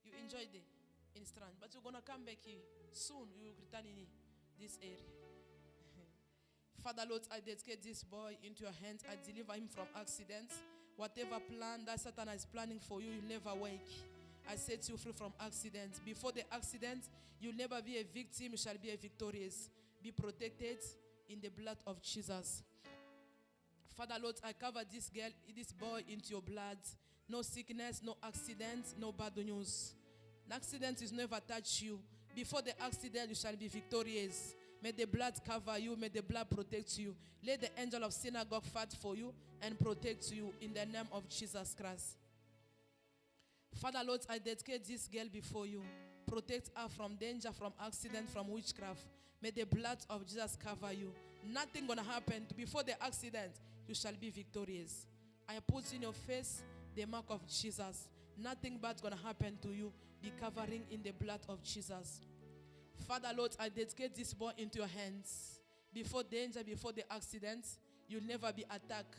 You enjoy it in Strand. But you're going to come back here. Soon you will return in this area. Father Lord, I dedicate this boy into your hands. I deliver him from accidents. Whatever plan that Satan is planning for you, you'll never wake. I set you free from accidents. Before the accident, you'll never be a victim. You shall be a victorious. Be protected in the blood of Jesus. Father Lord, I cover this girl, this boy into your blood. No sickness, no accident, no bad news. An accident is never touch you. Before the accident, you shall be victorious. May the blood cover you. May the blood protect you. Let the angel of synagogue fight for you and protect you in the name of Jesus Christ. Father Lord, I dedicate this girl before you. Protect her from danger, from accident, from witchcraft. May the blood of Jesus cover you. Nothing gonna happen. Before the accident, you shall be victorious. I put in your face the mark of Jesus. Nothing bad gonna happen to you. Be covering in the blood of Jesus. Father Lord, I dedicate this boy into your hands. Before danger, before the accident, you'll never be attacked.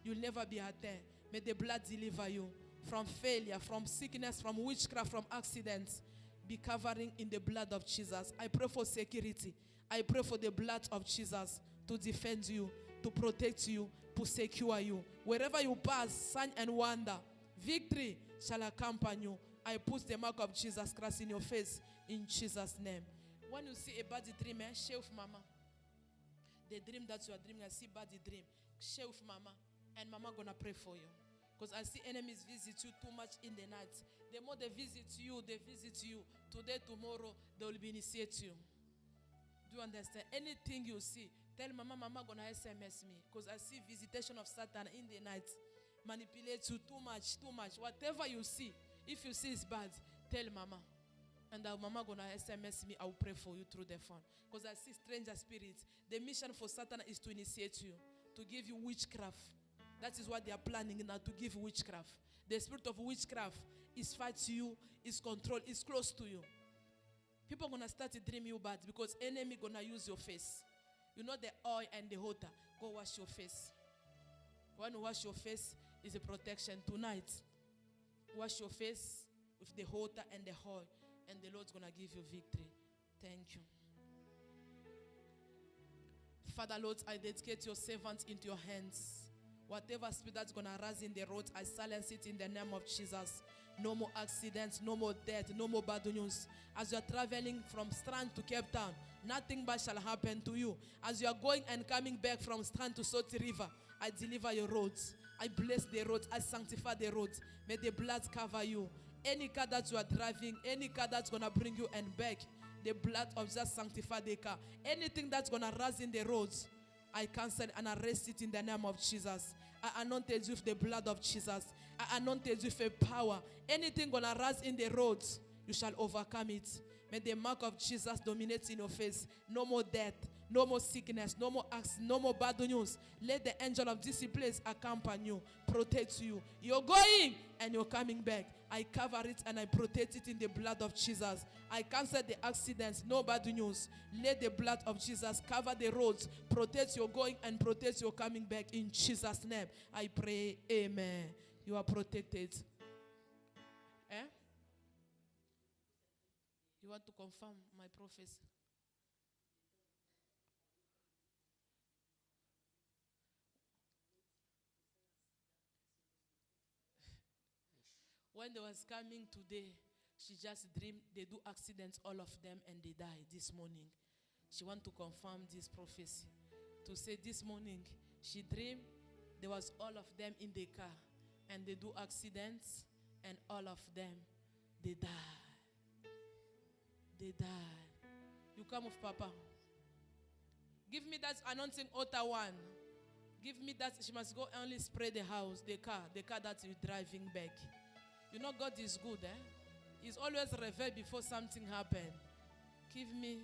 You'll never be attacked. May the blood deliver you from failure, from sickness, from witchcraft, from accidents. Be covering in the blood of Jesus. I pray for security. I pray for the blood of Jesus to defend you, to protect you, to secure you. Wherever you pass, sign and wonder, victory shall accompany you. I put the mark of Jesus Christ in your face in Jesus' name. When you see a bad dream, share with mama. The dream that you are dreaming, I see bad dream. Share with mama, and mama gonna pray for you. Because I see enemies visit you too much in the night. The more they visit you, Today, tomorrow, they will be initiate you. Do you understand? Anything you see, tell mama gonna SMS me. Because I see visitation of Satan in the night. Manipulate you too much. Whatever you see, if you see it's bad, tell mama. And our mama gonna SMS me. I will pray for you through the phone. Because I see stranger spirits. The mission for Satan is to initiate you, to give you witchcraft. That is what they are planning now, to give witchcraft. The spirit of witchcraft is fight you, is control, is close to you. People are gonna start to dream you bad because enemy gonna use your face. You know the oil and the water. Go wash your face. When you wash your face, is a protection. Tonight, wash your face with the water and the oil, and the Lord's gonna give you victory. Thank you. Father, Lord, I dedicate your servants into your hands. Whatever spirit that's going to rise in the road, I silence it in the name of Jesus. No more accidents, no more death, no more bad news. As you are traveling from Strand to Cape Town, nothing bad shall happen to you. As you are going and coming back from Strand to Soti River, I deliver your roads. I bless the roads. I sanctify the roads. May the blood cover you. Any car that you are driving, any car that's going to bring you and back, the blood of Jesus sanctify the car. Anything that's going to rise in the roads, I cancel and arrest it in the name of Jesus. I anointed you with the blood of Jesus. I anointed you with a power. Anything gonna rise in the roads, you shall overcome it. May the mark of Jesus dominate in your face. No more death, no more sickness, no more accident, no more bad news. Let the angel of this place accompany you, protect you. You're going and you're coming back. I cover it and I protect it in the blood of Jesus. I cancel the accidents, no bad news. Let the blood of Jesus cover the roads, protect your going and protect your coming back in Jesus' name. I pray, amen. You are protected. You want to confirm my prophecy? When they was coming today, she just dreamed they do accidents, all of them, and they die this morning. She want to confirm this prophecy. To say this morning, she dreamed there was all of them in the car, and they do accidents, and all of them, they die. They die. You come with Papa. Give me that anointing altar one. Give me that. She must go only spray the house, the car that you're driving back. You know God is good, eh? He's always revealed before something happens. Give me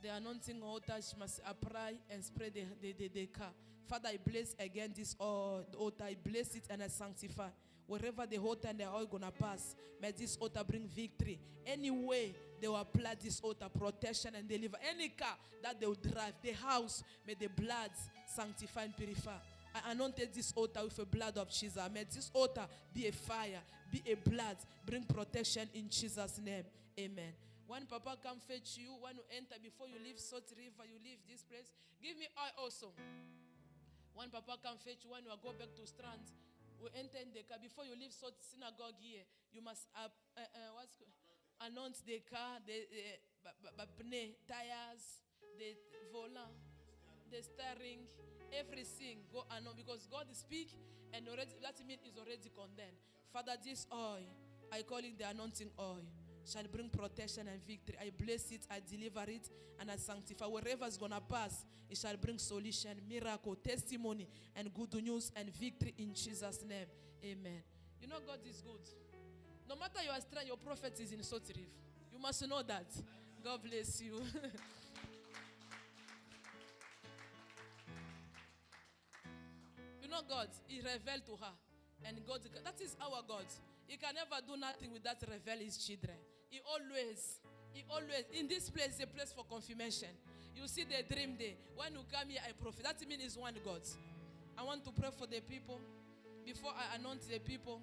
the anointing altar. She must apply and spray the car. Father, I bless again this altar. I bless it and I sanctify. Wherever the altar and the oil gonna pass, may this altar bring victory. Anyway, they will apply this altar, protection and deliver. Any car that they will drive, the house, may the blood sanctify and purify. I anointed this altar with the blood of Jesus. May this altar be a fire, be a blood, bring protection in Jesus' name. Amen. When Papa come fetch you, when you enter, before you leave Soti River, you leave this place, give me oil also. When Papa come fetch you, when you go back to Strand, we enter in the car. Before you leave Soti Synagogue here, you must announce the car, the tires, the volant, the steering, everything. Go announce, because God speak and already that means is already condemned. Father, this oil, I call it the anointing oil, shall bring protection and victory. I bless it, I deliver it, and I sanctify. Wherever it's gonna pass, it shall bring solution, miracle, testimony, and good news and victory in Jesus' name. Amen. You know God is good. No matter your strength, your prophet is in Soti River. You must know that. God bless you. You know God, He revealed to her. And God, that is our God. He can never do nothing without reveal His children. He always, in this place is a place for confirmation. You see the dream day. When you come here, I prophet. That means it's one God. I want to pray for the people. Before I announce the people,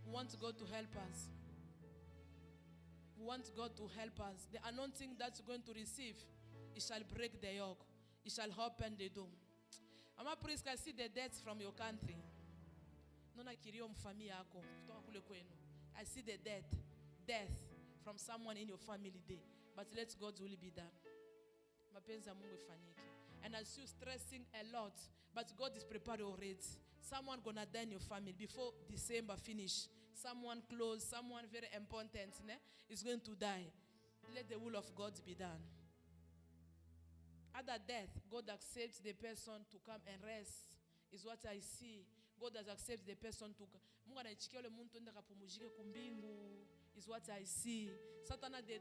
we want God to help us. We want God to help us. The anointing that you're going to receive, it shall break the yoke. It shall open the door. Ama priest, can see the death from your country. I see the death from someone in your family there. But let God's will be done. And as you're stressing a lot, but God is prepared already. Someone gonna die in your family before December finish. Someone close, someone very important, is going to die. Let the will of God be done. Other death, God accepts the person to come and rest. Is what I see. God has accepted the person to come. Mungu anaichikia ule muntu enda kapumujike kumbingu. Is what I see. Satan they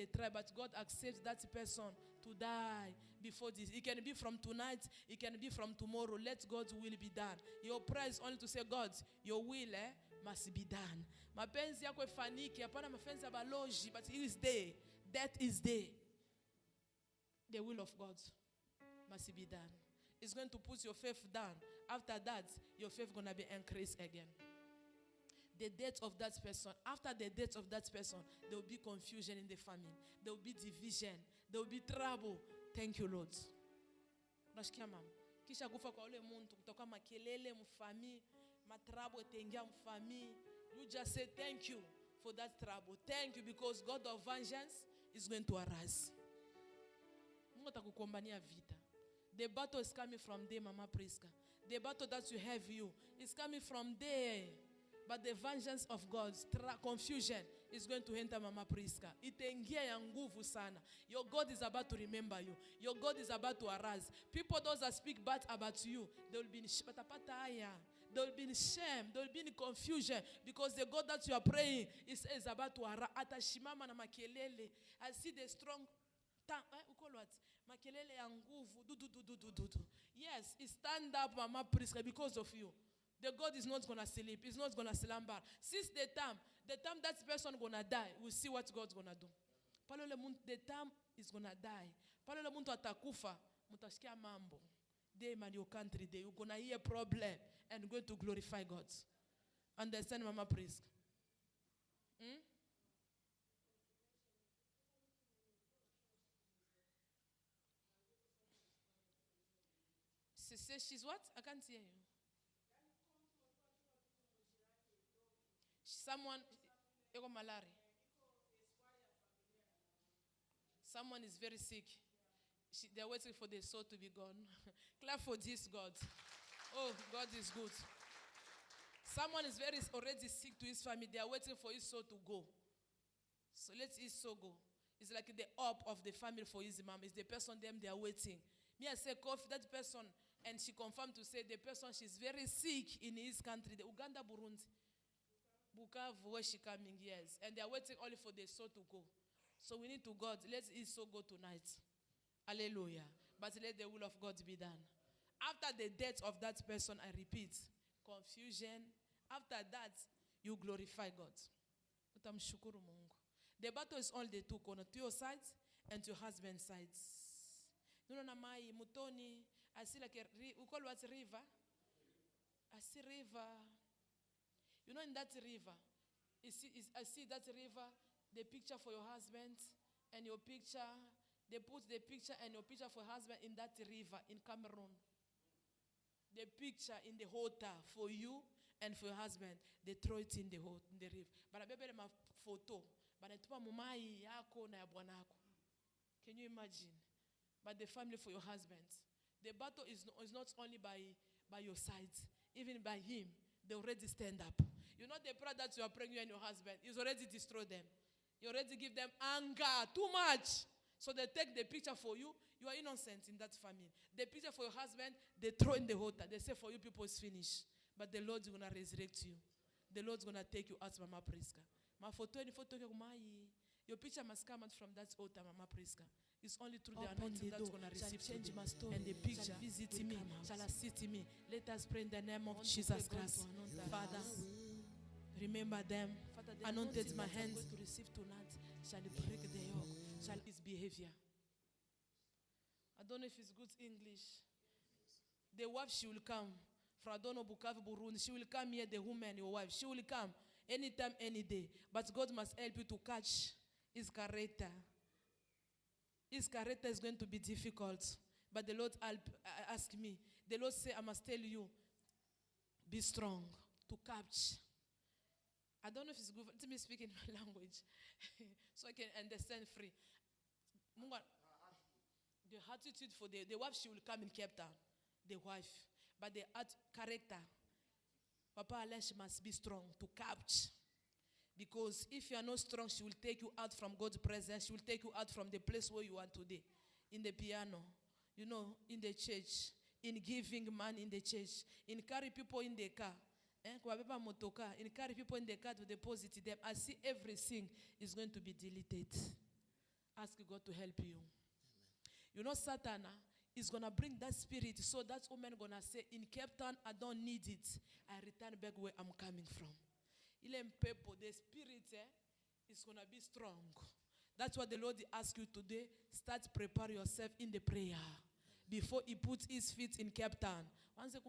try, but God accepts that person to die before this. It can be from tonight, it can be from tomorrow. Let God's will be done. Your prayer is only to say, God, your will must be done. Mapenzi yako ifaniki, hapana mapenzi ya baloji, but it is there. That is there. The will of God must be done. It's going to put your faith down. After that, your faith going to be increased again. The death of that person, after the death of that person, there will be confusion in the family. There will be division. There will be trouble. Thank you, Lord. Unashikia mama? Kisha kufa kwa ule muntu kutoka makelele mfami, matrabo etengia mfami. You just say thank you for that trouble. Thank you because God of vengeance is going to arise. Mungu atakukombania vita. The battle is coming from there, Mama Priska. The battle that you have is coming from there. But the vengeance of God's confusion is going to enter Mama Priska. Itaingia ya nguvu sana. Your God is about to remember you. Your God is about to arise. People those that speak bad about you, they will be in shame. They will be in shame. They will be in confusion because the God that you are praying is about to arise. Atashimama na makelele. I see the strong makelele ya nguvu. Yes, stand up, Mama Priska, because of you. The God is not going to sleep. He's not going to slumber. Since the time that person going to die, we'll see what God's going to do. The time is going to die. Palole muntu atakufa, mutashikia mambo. They in your country, you're going to hear problem and you're going to glorify God. Understand, Mama Priska? She's what? I can't hear you. Someone, someone is very sick. They're waiting for their soul to be gone. Clap for this, God. Oh, God is good. Someone is already sick to his family. They are waiting for his soul to go. So let his soul go. It's like the hope of the family for his mom. It's the person them they are waiting. Me, I say, cough, that person, and she confirmed to say the person, she's very sick in his country, the Uganda, Burundi. Bukavu, where she coming, yes. And they are waiting only for the soul to go. So we need to God, let his soul go tonight. Hallelujah. But let the will of God be done. After the death of that person, I repeat, confusion. After that, you glorify God. Utamshukuru Mungu. The battle is only the two corners, to your sides and to your husband's sides. No, mai mutoni. I see like we call what river. I see river. You know, in that river, I see that river, the picture for your husband and your picture. They put the picture and your picture for husband in that river in Cameroon. The picture in the water for you and for your husband, they throw it in the river. But I bebe ma photo. But I tupa mumai yako na ya bwanako. Can you imagine? But the family for your husband. The battle is not only by your side, even by him. They already stand up. You know the prayer that you are praying, you and your husband, he's already destroyed them. You already give them anger, too much. So they take the picture for you. You are innocent in that family. The picture for your husband, they throw in the water. They say for you people it's finished. But the Lord is going to resurrect you. The Lord is going to take you out, Mama Priska. Your picture must come out from that altar, Mama Priska. It's only through the anointing that's going to receive change my story. And the picture visit me, shall assist me. Let us pray in the name of Jesus Christ. Father, remember them. Anointed my hands to receive tonight. Shall break the yoke. Shall his behavior. I don't know if it's good English. The wife, she will come. From I don't know Bukavu, Burundi. She will come here, the woman, your wife. She will come anytime, any day. But God must help you to catch his character. His character is going to be difficult. But the Lord asked me. The Lord said, I must tell you, be strong to catch. I don't know if it's good. Let me speak in my language so I can understand free. The attitude for the wife, she will come in Cape Town. The wife. but the heart character. Papa Alesh must be strong to catch. Because if you are not strong, she will take you out from God's presence. She will take you out from the place where you are today. In the piano, in the church, in giving man in the church, in carry people in the car. In carry people in the car to deposit them. I see everything is going to be deleted. Ask God to help you. Amen. Satan is going to bring that spirit, so that woman going to say, in Cape Town, I don't need it. I return back where I'm coming from. The spirit is going to be strong. That's what the Lord asks you today. Start prepare yourself in the prayer. Before he puts his feet in Cape Town. Once you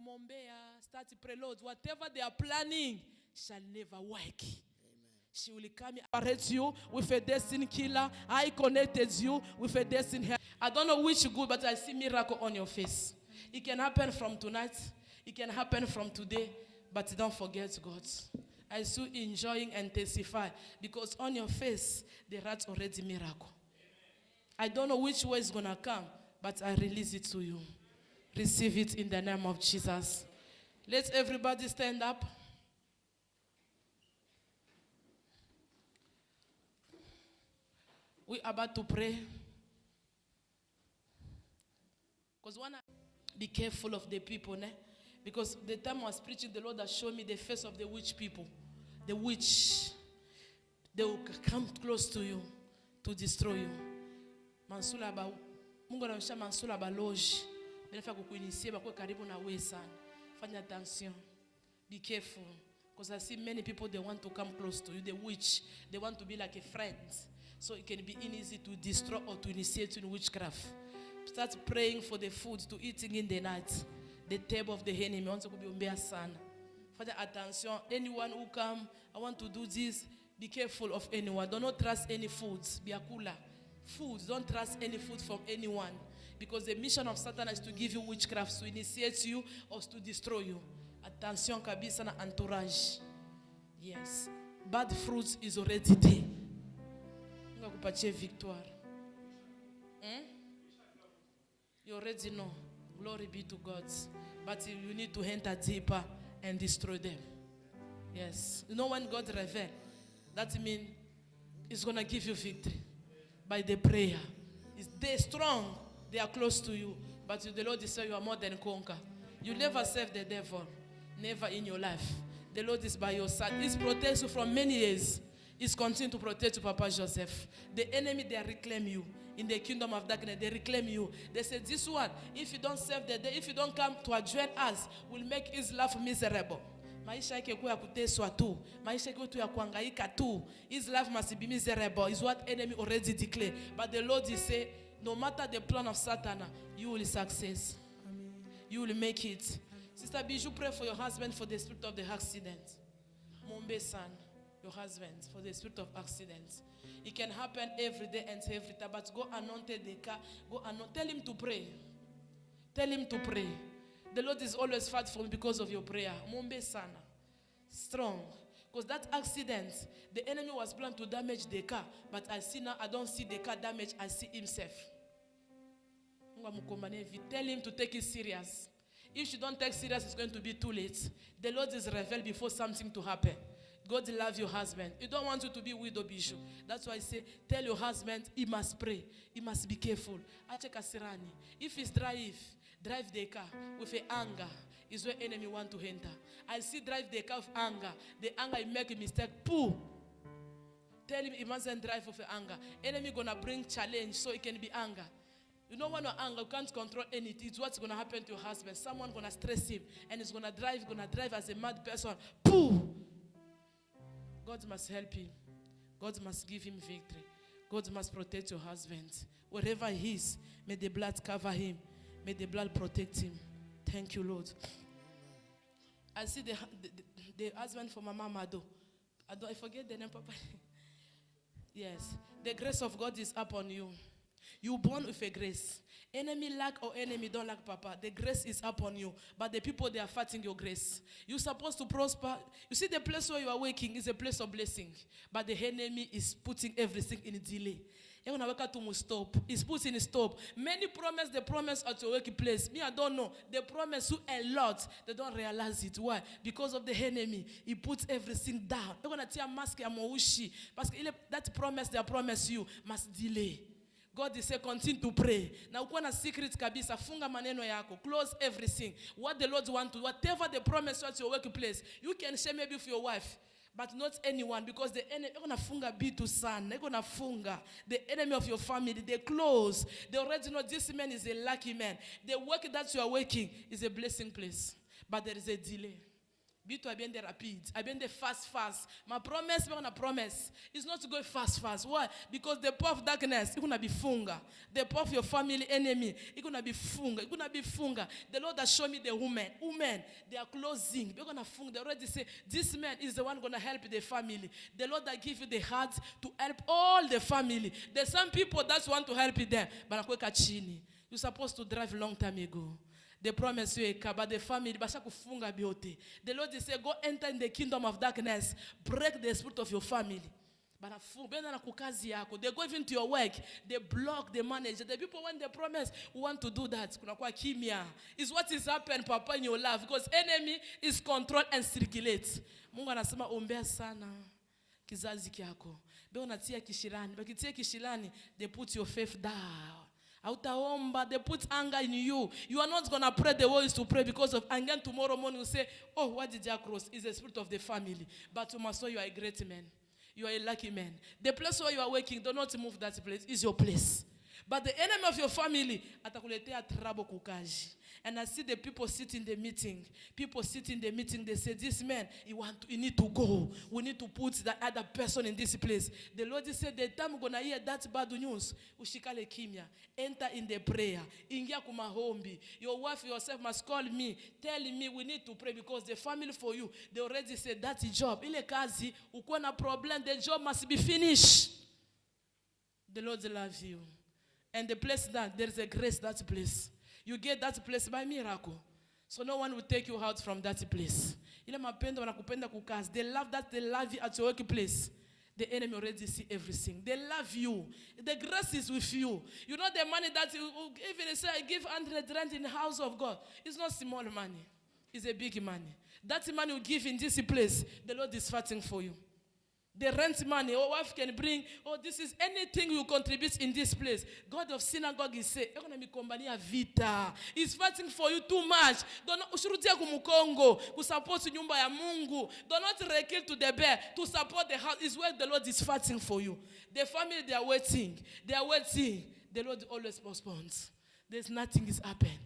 start to pray, Lord, whatever they are planning shall never work. She will come and arrest you with a destiny killer. I connected you with a destiny. I don't know which good, but I see miracle on your face. It can happen from tonight. It can happen from today. But don't forget God. I see you enjoying and testify. Because on your face, there is already miracle. I don't know which way is going to come, but I release it to you. Receive it in the name of Jesus. Let everybody stand up. We are about to pray. Because be careful of the people. Because the time I was preaching, the Lord has shown me the face of the witch people. The witch. They will come close to you to destroy you. Mansula ba Mungu anamsha mansula ba loge. Benefa kukuinisia ba kwa karibu na wewe sana. Fanya attention. Be careful. Because I see many people, they want to come close to you. The witch. They want to be like a friend. So it can be easy to destroy or to initiate in witchcraft. Start praying for the food to eating in the night. The table of the enemy. Father, attention. Anyone who come, I want to do this. Be careful of anyone. Do not trust any foods. Be a cooler. Food. Don't trust any food from anyone. Because the mission of Satan is to give you witchcraft, to initiate you or to destroy you. Attention kabisa na entourage. Yes. Bad fruit is already there. Ngakupatie victoire. You already know. Glory be to God. But you need to enter deeper and destroy them. Yes. When God reveals, that means He's going to give you victory. By the prayer. They're strong. They are close to you. But the Lord is saying you are more than conquer. You never serve the devil. Never in your life. The Lord is by your side. He's protects you from many years. He's continuing to protect you, Papa Joseph. The enemy, they reclaim you. In the kingdom of darkness, they reclaim you. They say, this one, if you don't serve the day, if you don't come to join us, will make his life miserable. Maisha yake kuwa kuteswa tu. Maisha yake tu ya kuhangaika tu. His life must be miserable. Is what enemy already declared. But the Lord is say, no matter the plan of Satan, you will success. Amen. You will make it. Amen. Sister Bijou, pray for your husband for the spirit of the accident. Mombe son, your husband, for the spirit of accident. It can happen every day and every time. But go anoint the car. Go anoint. Tell him to pray. Tell him to pray. The Lord is always faithful because of your prayer. Mombe sana. Strong. Because that accident, the enemy was planned to damage the car. But I see now, I don't see the car damaged. I see himself. Tell him to take it serious. If you don't take it serious, it's going to be too late. The Lord is revealed before something to happen. God loves your husband. He don't want you to be widow Bishu. That's why I say, tell your husband he must pray. He must be careful. If he's drive the car with anger, is where enemy want to enter. I see drive the car with anger. The anger, he make a mistake. Pooh. Tell him he mustn't drive with anger. Enemy gonna bring challenge so it can be anger. When you're anger, you can't control anything. It's what's gonna happen to your husband. Someone gonna stress him, and he's gonna drive as a mad person. Pooh. God must help him. God must give him victory. God must protect your husband. Wherever he is, may the blood cover him. May the blood protect him. Thank you, Lord. I see the husband for Mama Mado. I forget the name, Papa. Yes. The grace of God is upon you. You born with a grace. Enemy lack or enemy don't lack, Papa. The grace is upon you. But the people, they are fighting your grace. You're supposed to prosper. You see, the place where you are waking is a place of blessing. But the enemy is putting everything in delay. You're going to work to stop. It's put in stop. Many promise the promise at your workplace. Me, I don't know. They promise you a lot. They don't realize it. Why? Because of the enemy. He puts everything down. You're going to tell mask ya moushi. Because that promise they promise you must delay. God is saying continue to pray. Na uko na secret kabisa, funga maneno yako. Close everything. What the Lord want to, whatever the promise at your workplace, you can share maybe with your wife. But not anyone, because the enemy, you're going to funga be to son. They're going to funga. The enemy of your family, they close. They already know this man is a lucky man. The work that you are working is a blessing place. But there is a delay. Be to abende rapid. Abende fast. My promise, we're going to promise. It's not to go fast. Why? Because the power of darkness, it's going to be funga. The power of your family enemy, it's going to be funga. It's going to be funga. The Lord has shown me the women. Women, they are closing. They're going to funga. They already say, this man is the one going to help the family. The Lord that give you the heart to help all the family. There's some people that want to help them. But you're supposed to drive a long time ago. They promise you but the family, the Lord is saying, go enter in the kingdom of darkness. Break the spirit of your family. They go even to your work. They block the manager. The people, when they promise, want to do that. It's what is happened, Papa, in your life. Because enemy is control and circulate. Mungu anasema ombea sana kizazi kyako. Be unatia kishirani. Bakitia kishirani, they put your faith down. They put anger in you. You are not going to pray the way you used to pray because of anger. Tomorrow morning you say, oh, what did I cross? It's the spirit of the family. But you must know you are a great man. You are a lucky man. The place where you are working, do not move that place. It's your place. But the enemy of your family, atakuletea trouble kukaji. And I see the people sit in the meeting. People sit in the meeting. They say, this man, you need to go. We need to put the other person in this place. The Lord said, the time we're going to hear that bad news, ushikale kimya. Enter in the prayer. Ingia kumahombi. Your wife, yourself must call me. Telling me we need to pray because the family for you, they already said that's the job. Ile kazi, uko na problem, the job must be finished. The Lord loves you. And the place that, there is a grace that place. You get that place by miracle. So no one will take you out from that place. Ile mapendo wanakupenda kukazi. They love that, they love you at your workplace. The enemy already see everything. They love you. The grace is with you. You know the money that you even say, I give 100 rand in the house of God. It's not small money. It's a big money. That money you give in this place, the Lord is fighting for you. The rent money, or wife can bring, this is anything you contribute in this place. God of synagogue is saying, vita. He's fighting for you too much. Do not ushurudia kumukongo, ku support nyumba ya Mungu. Do not rekil to the bear to support the house. Is where the Lord is fighting for you. The family, they are waiting. They are waiting. The Lord always postpones. There's nothing is happening.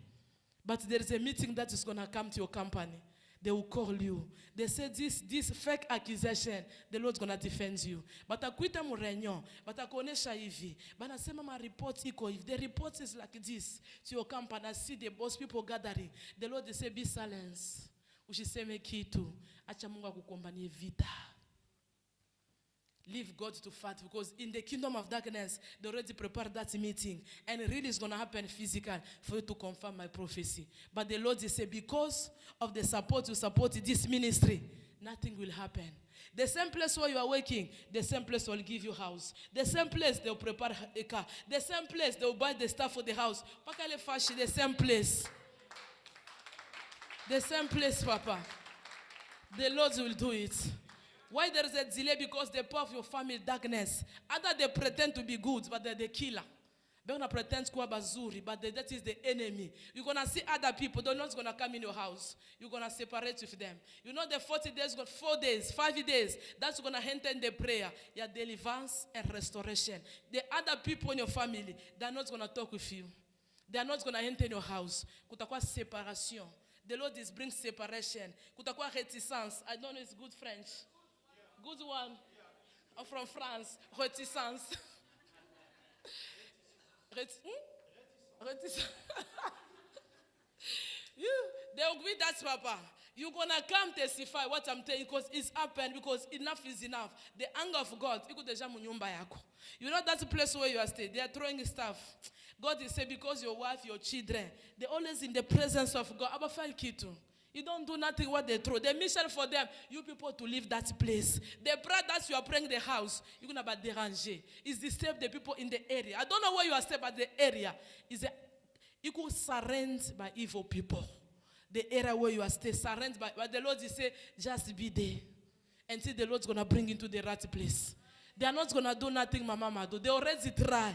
But there is a meeting that is going to come to your company. They will call you. They say this fake accusation, the Lord's going to defend you. But akuita murenyo, but akuonesha hivi. But nasema ma report iko. If the report is like this to your company, I see the boss people gathering. The Lord they say be silent. Usiseme kitu. Acha Mungu akukombanie vita. Leave God to fight because in the kingdom of darkness, they already prepared that meeting. And really it's going to happen physical for you to confirm my prophecy. But the Lord said, because of the support you support this ministry, nothing will happen. The same place where you are working, the same place will give you house. The same place they will prepare a car. The same place they will buy the stuff for the house. The same place. The same place, Papa. The Lord will do it. Why there is a delay? Because the power of your family darkness. Either they pretend to be good, but they're the killer. They're going to pretend to be bazuri, but that is the enemy. You're going to see other people. They're not going to come in your house. You're going to separate with them. You know the 40 days, got 4 days, 5 days. That's going to enter in the prayer. Your deliverance and restoration. The other people in your family, they're not going to talk with you. They're not going to enter in your house. Kutakuwa separation. The Lord is bring separation. Kutakuwa reticence. I don't know it's good French. Good one. I'm from France. Reticence. Reticence. They will be that, Papa. You're going to come testify what I'm telling you because it's happened, because enough is enough. The anger of God. You know that's the place where you are staying. They are throwing stuff. God is saying because your wife, your children, they're always in the presence of God. You don't do nothing what they throw. The mission for them, you people to leave that place. The prayer that you are praying in the house, you're going to be déranger. It's disturb the people in the area. I don't know where you are staying, but the area is equal surrounded by evil people. The area where you are staying, surrounded by, but the Lord is saying, just be there. Until the Lord's going to bring you to the right place. They are not going to do nothing, Mama do. They already try.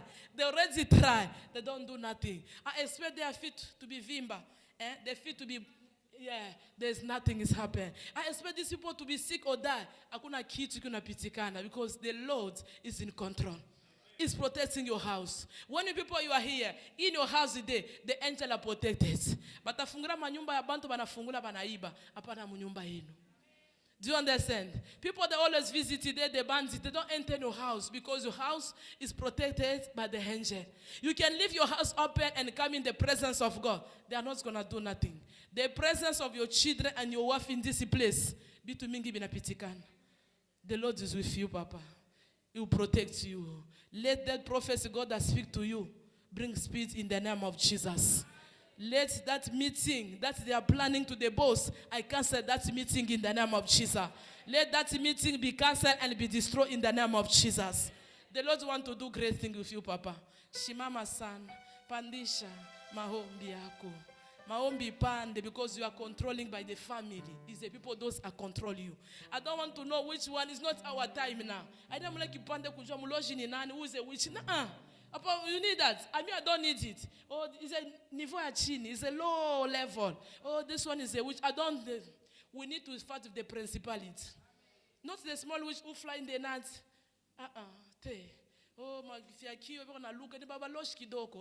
They don't do nothing. I expect their feet to be vimba. Their feet to be, there's nothing is happening. I expect these people to be sick or die. Hakuna kitu kuna pitikana because the Lord is in control. He's protecting your house. When you people you are here, in your house today, the angel are protected. But afungura manyumba ya bantu banafungula banaiba. Apana munyumba yenu. Do you understand? People that always visit today, the bandits, they don't enter your house because your house is protected by the angel. You can leave your house open and come in the presence of God. They are not going to do nothing. The presence of your children and your wife in this place. The Lord is with you, Papa. He will protect you. Let that prophecy God that speak to you bring speed in the name of Jesus. Let that meeting that they are planning to the boss, I cancel that meeting in the name of Jesus. Let that meeting be cancelled and be destroyed in the name of Jesus. The Lord want to do great things with you, Papa. Shimama san, pandisha, mahombi yako. Mahombi pande, because you are controlling by the family. It's the people those are control you. I don't want to know which one. It's not our time now. I don't like you pande kujua muloji ni nani, who is a witch. Nah. You need that. I don't need it. Oh, it's a niveau ya chini. It's a low level. Oh, this one is a witch. We need to fight with the principality. Not the small witch who fly in the night. Oh,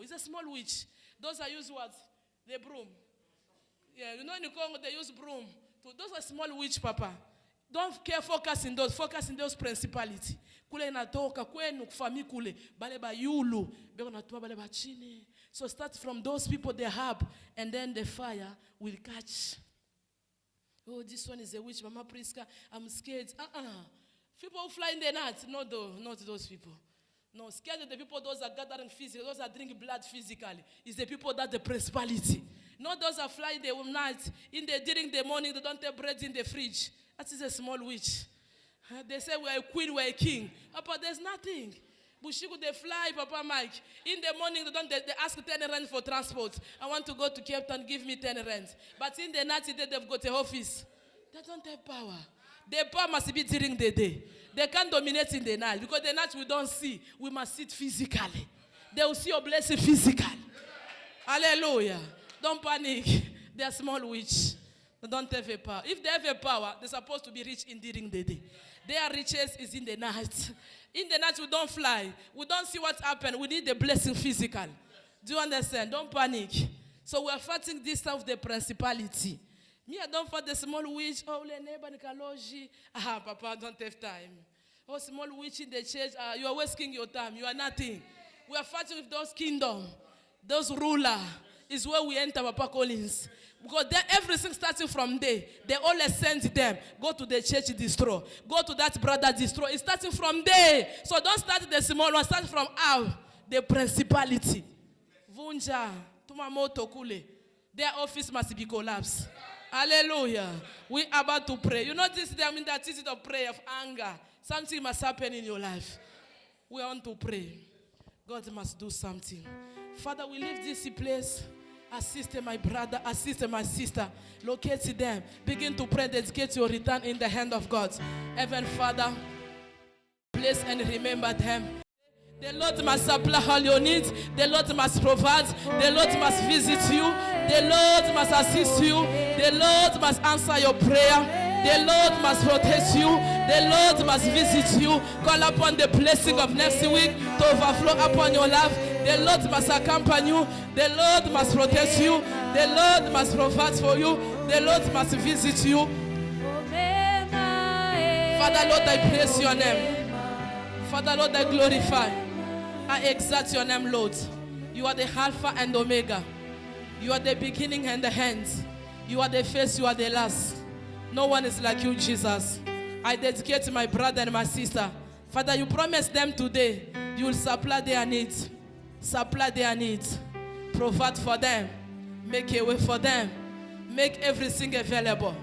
it's a small witch. Those are use what? The broom. Yeah, you know in Congo they use broom. Those are small witch, Papa. Don't care, focus in those principalities. Kule inatoka kwenu kufami kule bale ba yulu beko natua bale ba chini. So start from those people they have, and then the fire will catch. Oh, this one is a witch, Mama Priska. I'm scared. People who fly in the night, not those people. No, scared of the people those are gathering physically, those are drinking blood physically. It's the people that the principality. Not those are flying the night. During the morning, they don't have bread in the fridge. That is a small witch. They say we're a queen, we're a king. But there's nothing. Bushiku, they fly, Papa Mike. In the morning, they ask 10 rand for transport. I want to go to Cape Town, give me 10 rand. But in the night, they've got an office. They don't have power. Their power must be during the day. They can't dominate in the night. Because the night we don't see, we must see it physically. They will see your blessing physically. Hallelujah. Don't panic. They are small witch. They don't have a power. If they have a power, they're supposed to be rich during the day. Their riches is in the night. In the night, we don't fly. We don't see what happened. We need the blessing physical. Do you understand? Don't panic. So we are fighting this stuff of the principality. Me, I don't fight the small witch. Oh, the neighbor Nikaloji. Papa, I don't have time. Oh, small witch in the church. You are wasting your time. You are nothing. We are fighting with those kingdom, those ruler. Is where we enter, Papa Collins. Because everything starting from there, they always send them. Go to the church, destroy. Go to that brother, destroy. It's starting from there. So don't start the small one. Start from out. The principality. Vunja. Tumamoto kule. Their office must be collapsed. Hallelujah. We are about to pray. You know this, I mean that is of prayer, of anger. Something must happen in your life. We want to pray. God must do something. Father, we leave this place. Assist my brother, assist my sister. Locate them. Begin to pray. Dedicate your return in the hand of God. Heaven, Father, bless and remember them. The Lord must supply all your needs. The Lord must provide. The Lord must visit you. The Lord must assist you. The Lord must answer your prayer. The Lord must protect you. The Lord must visit you. Call upon the blessing of next week to overflow upon your life. The Lord must accompany you. The Lord must protect you. The Lord must provide for you. The Lord must visit you. Father, Lord, I praise your name. Father, Lord, I glorify. I exalt your name, Lord. You are the Alpha and Omega. You are the beginning and the end. You are the first, you are the last. No one is like you, Jesus. I dedicate my brother and my sister. Father, you promised them today you will supply their needs. Supply their needs. Provide for them. Make a way for them. Make everything available.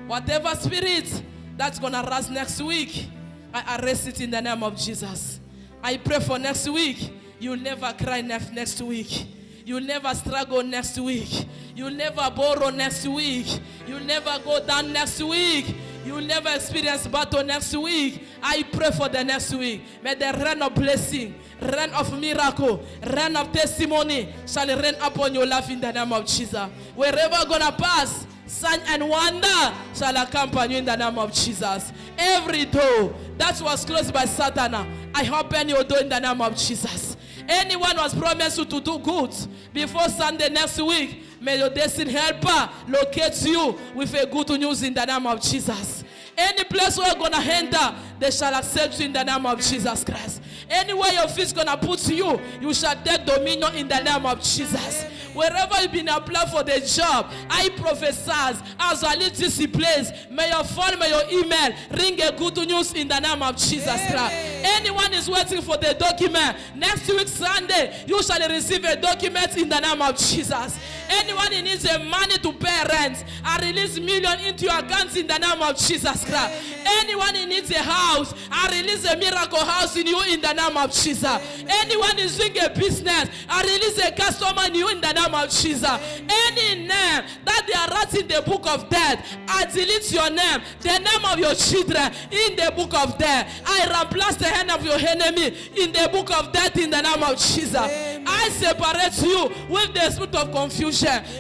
Whatever spirit that's going to rise next week, I arrest it in the name of Jesus. I pray for next week. You'll never cry next week. You'll never struggle next week. You'll never borrow next week. You'll never go down next week. You'll never experience battle next week. I pray for the next week. May the rain of blessing, rain of miracle, rain of testimony shall rain upon your life in the name of Jesus. Wherever you're going to pass, sign and wonder shall accompany you in the name of Jesus. Every door that was closed by Satan, I open your door in the name of Jesus. Anyone was promised you to do good before Sunday next week, may your destiny helper locate you with a good news in the name of Jesus. Any place where you're going to enter, they shall accept you in the name of Jesus Christ. Anywhere your feet is going to put you, you shall take dominion in the name of Jesus. Wherever you've been applied for the job, I prophesy as I leave this place, may your phone, may your email ring a good news in the name of Jesus Christ. Anyone is waiting for the document, next week Sunday, you shall receive a document in the name of Jesus. Anyone who needs a money to pay rent, I release million into your accounts in the name of Jesus Christ. Anyone who needs a house, I release a miracle house in you in the name of Jesus. Anyone who is doing a business, I release a customer in you in the name of Jesus. Any name that they are writing in the book of death, I delete your name, the name of your children in the book of death. I replace the hand of your enemy in the book of death in the name of Jesus. I separate you with the spirit of confusion.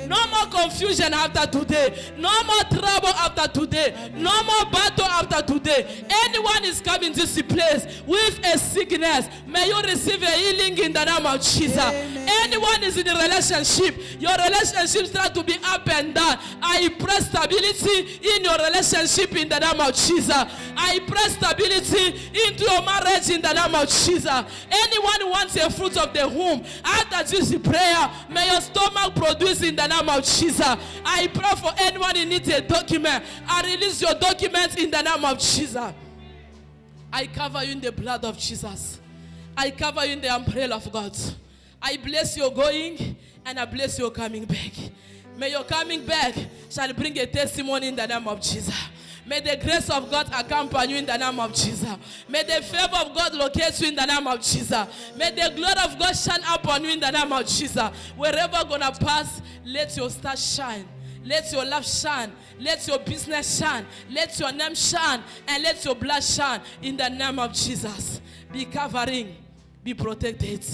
No more confusion after today. No more trouble after today. No more battle after today. Anyone is coming to this place with a sickness, may you receive a healing in the name of Jesus. Anyone is in a relationship, your relationship start to be up and down. I pray stability in your relationship in the name of Jesus. I pray stability into your marriage in the name of Jesus. Anyone who wants a fruit of the womb, after this prayer, may your stomach produce in the name of Jesus. I pray for anyone who needs a document. I release your documents in the name of Jesus. I cover you in the blood of Jesus. I cover you in the umbrella of God. I bless your going and I bless your coming back. May your coming back shall bring a testimony in the name of Jesus. May the grace of God accompany you in the name of Jesus. May the favor of God locate you in the name of Jesus. May the glory of God shine upon you in the name of Jesus. Wherever you're going to pass, let your star shine. Let your love shine. Let your business shine. Let your name shine. And let your blood shine in the name of Jesus. Be covering. Be protected.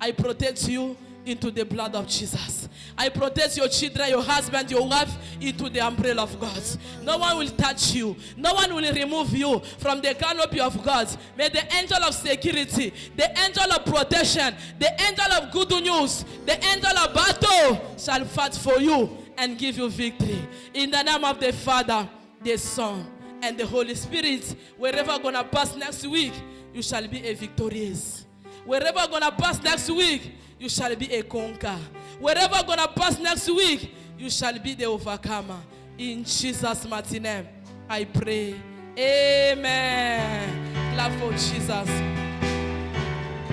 I protect you into the blood of Jesus. I protect your children, your husband, your wife into the umbrella of God. No one will touch you. No one will remove you from the canopy of God. May the angel of security, the angel of protection, the angel of good news, the angel of battle shall fight for you and give you victory. In the name of the Father, the Son, and the Holy Spirit, wherever you're going to pass next week, you shall be a victorious. Wherever you're going to pass next week, you shall be a conqueror. Wherever you're going to pass next week, you shall be the overcomer. In Jesus' mighty name, I pray. Amen. Clap for Jesus.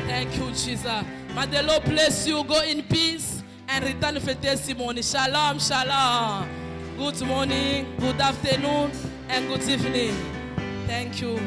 Thank you, Jesus. May the Lord bless you. Go in peace and return with a testimony. Shalom, shalom. Good morning, good afternoon, and good evening. Thank you.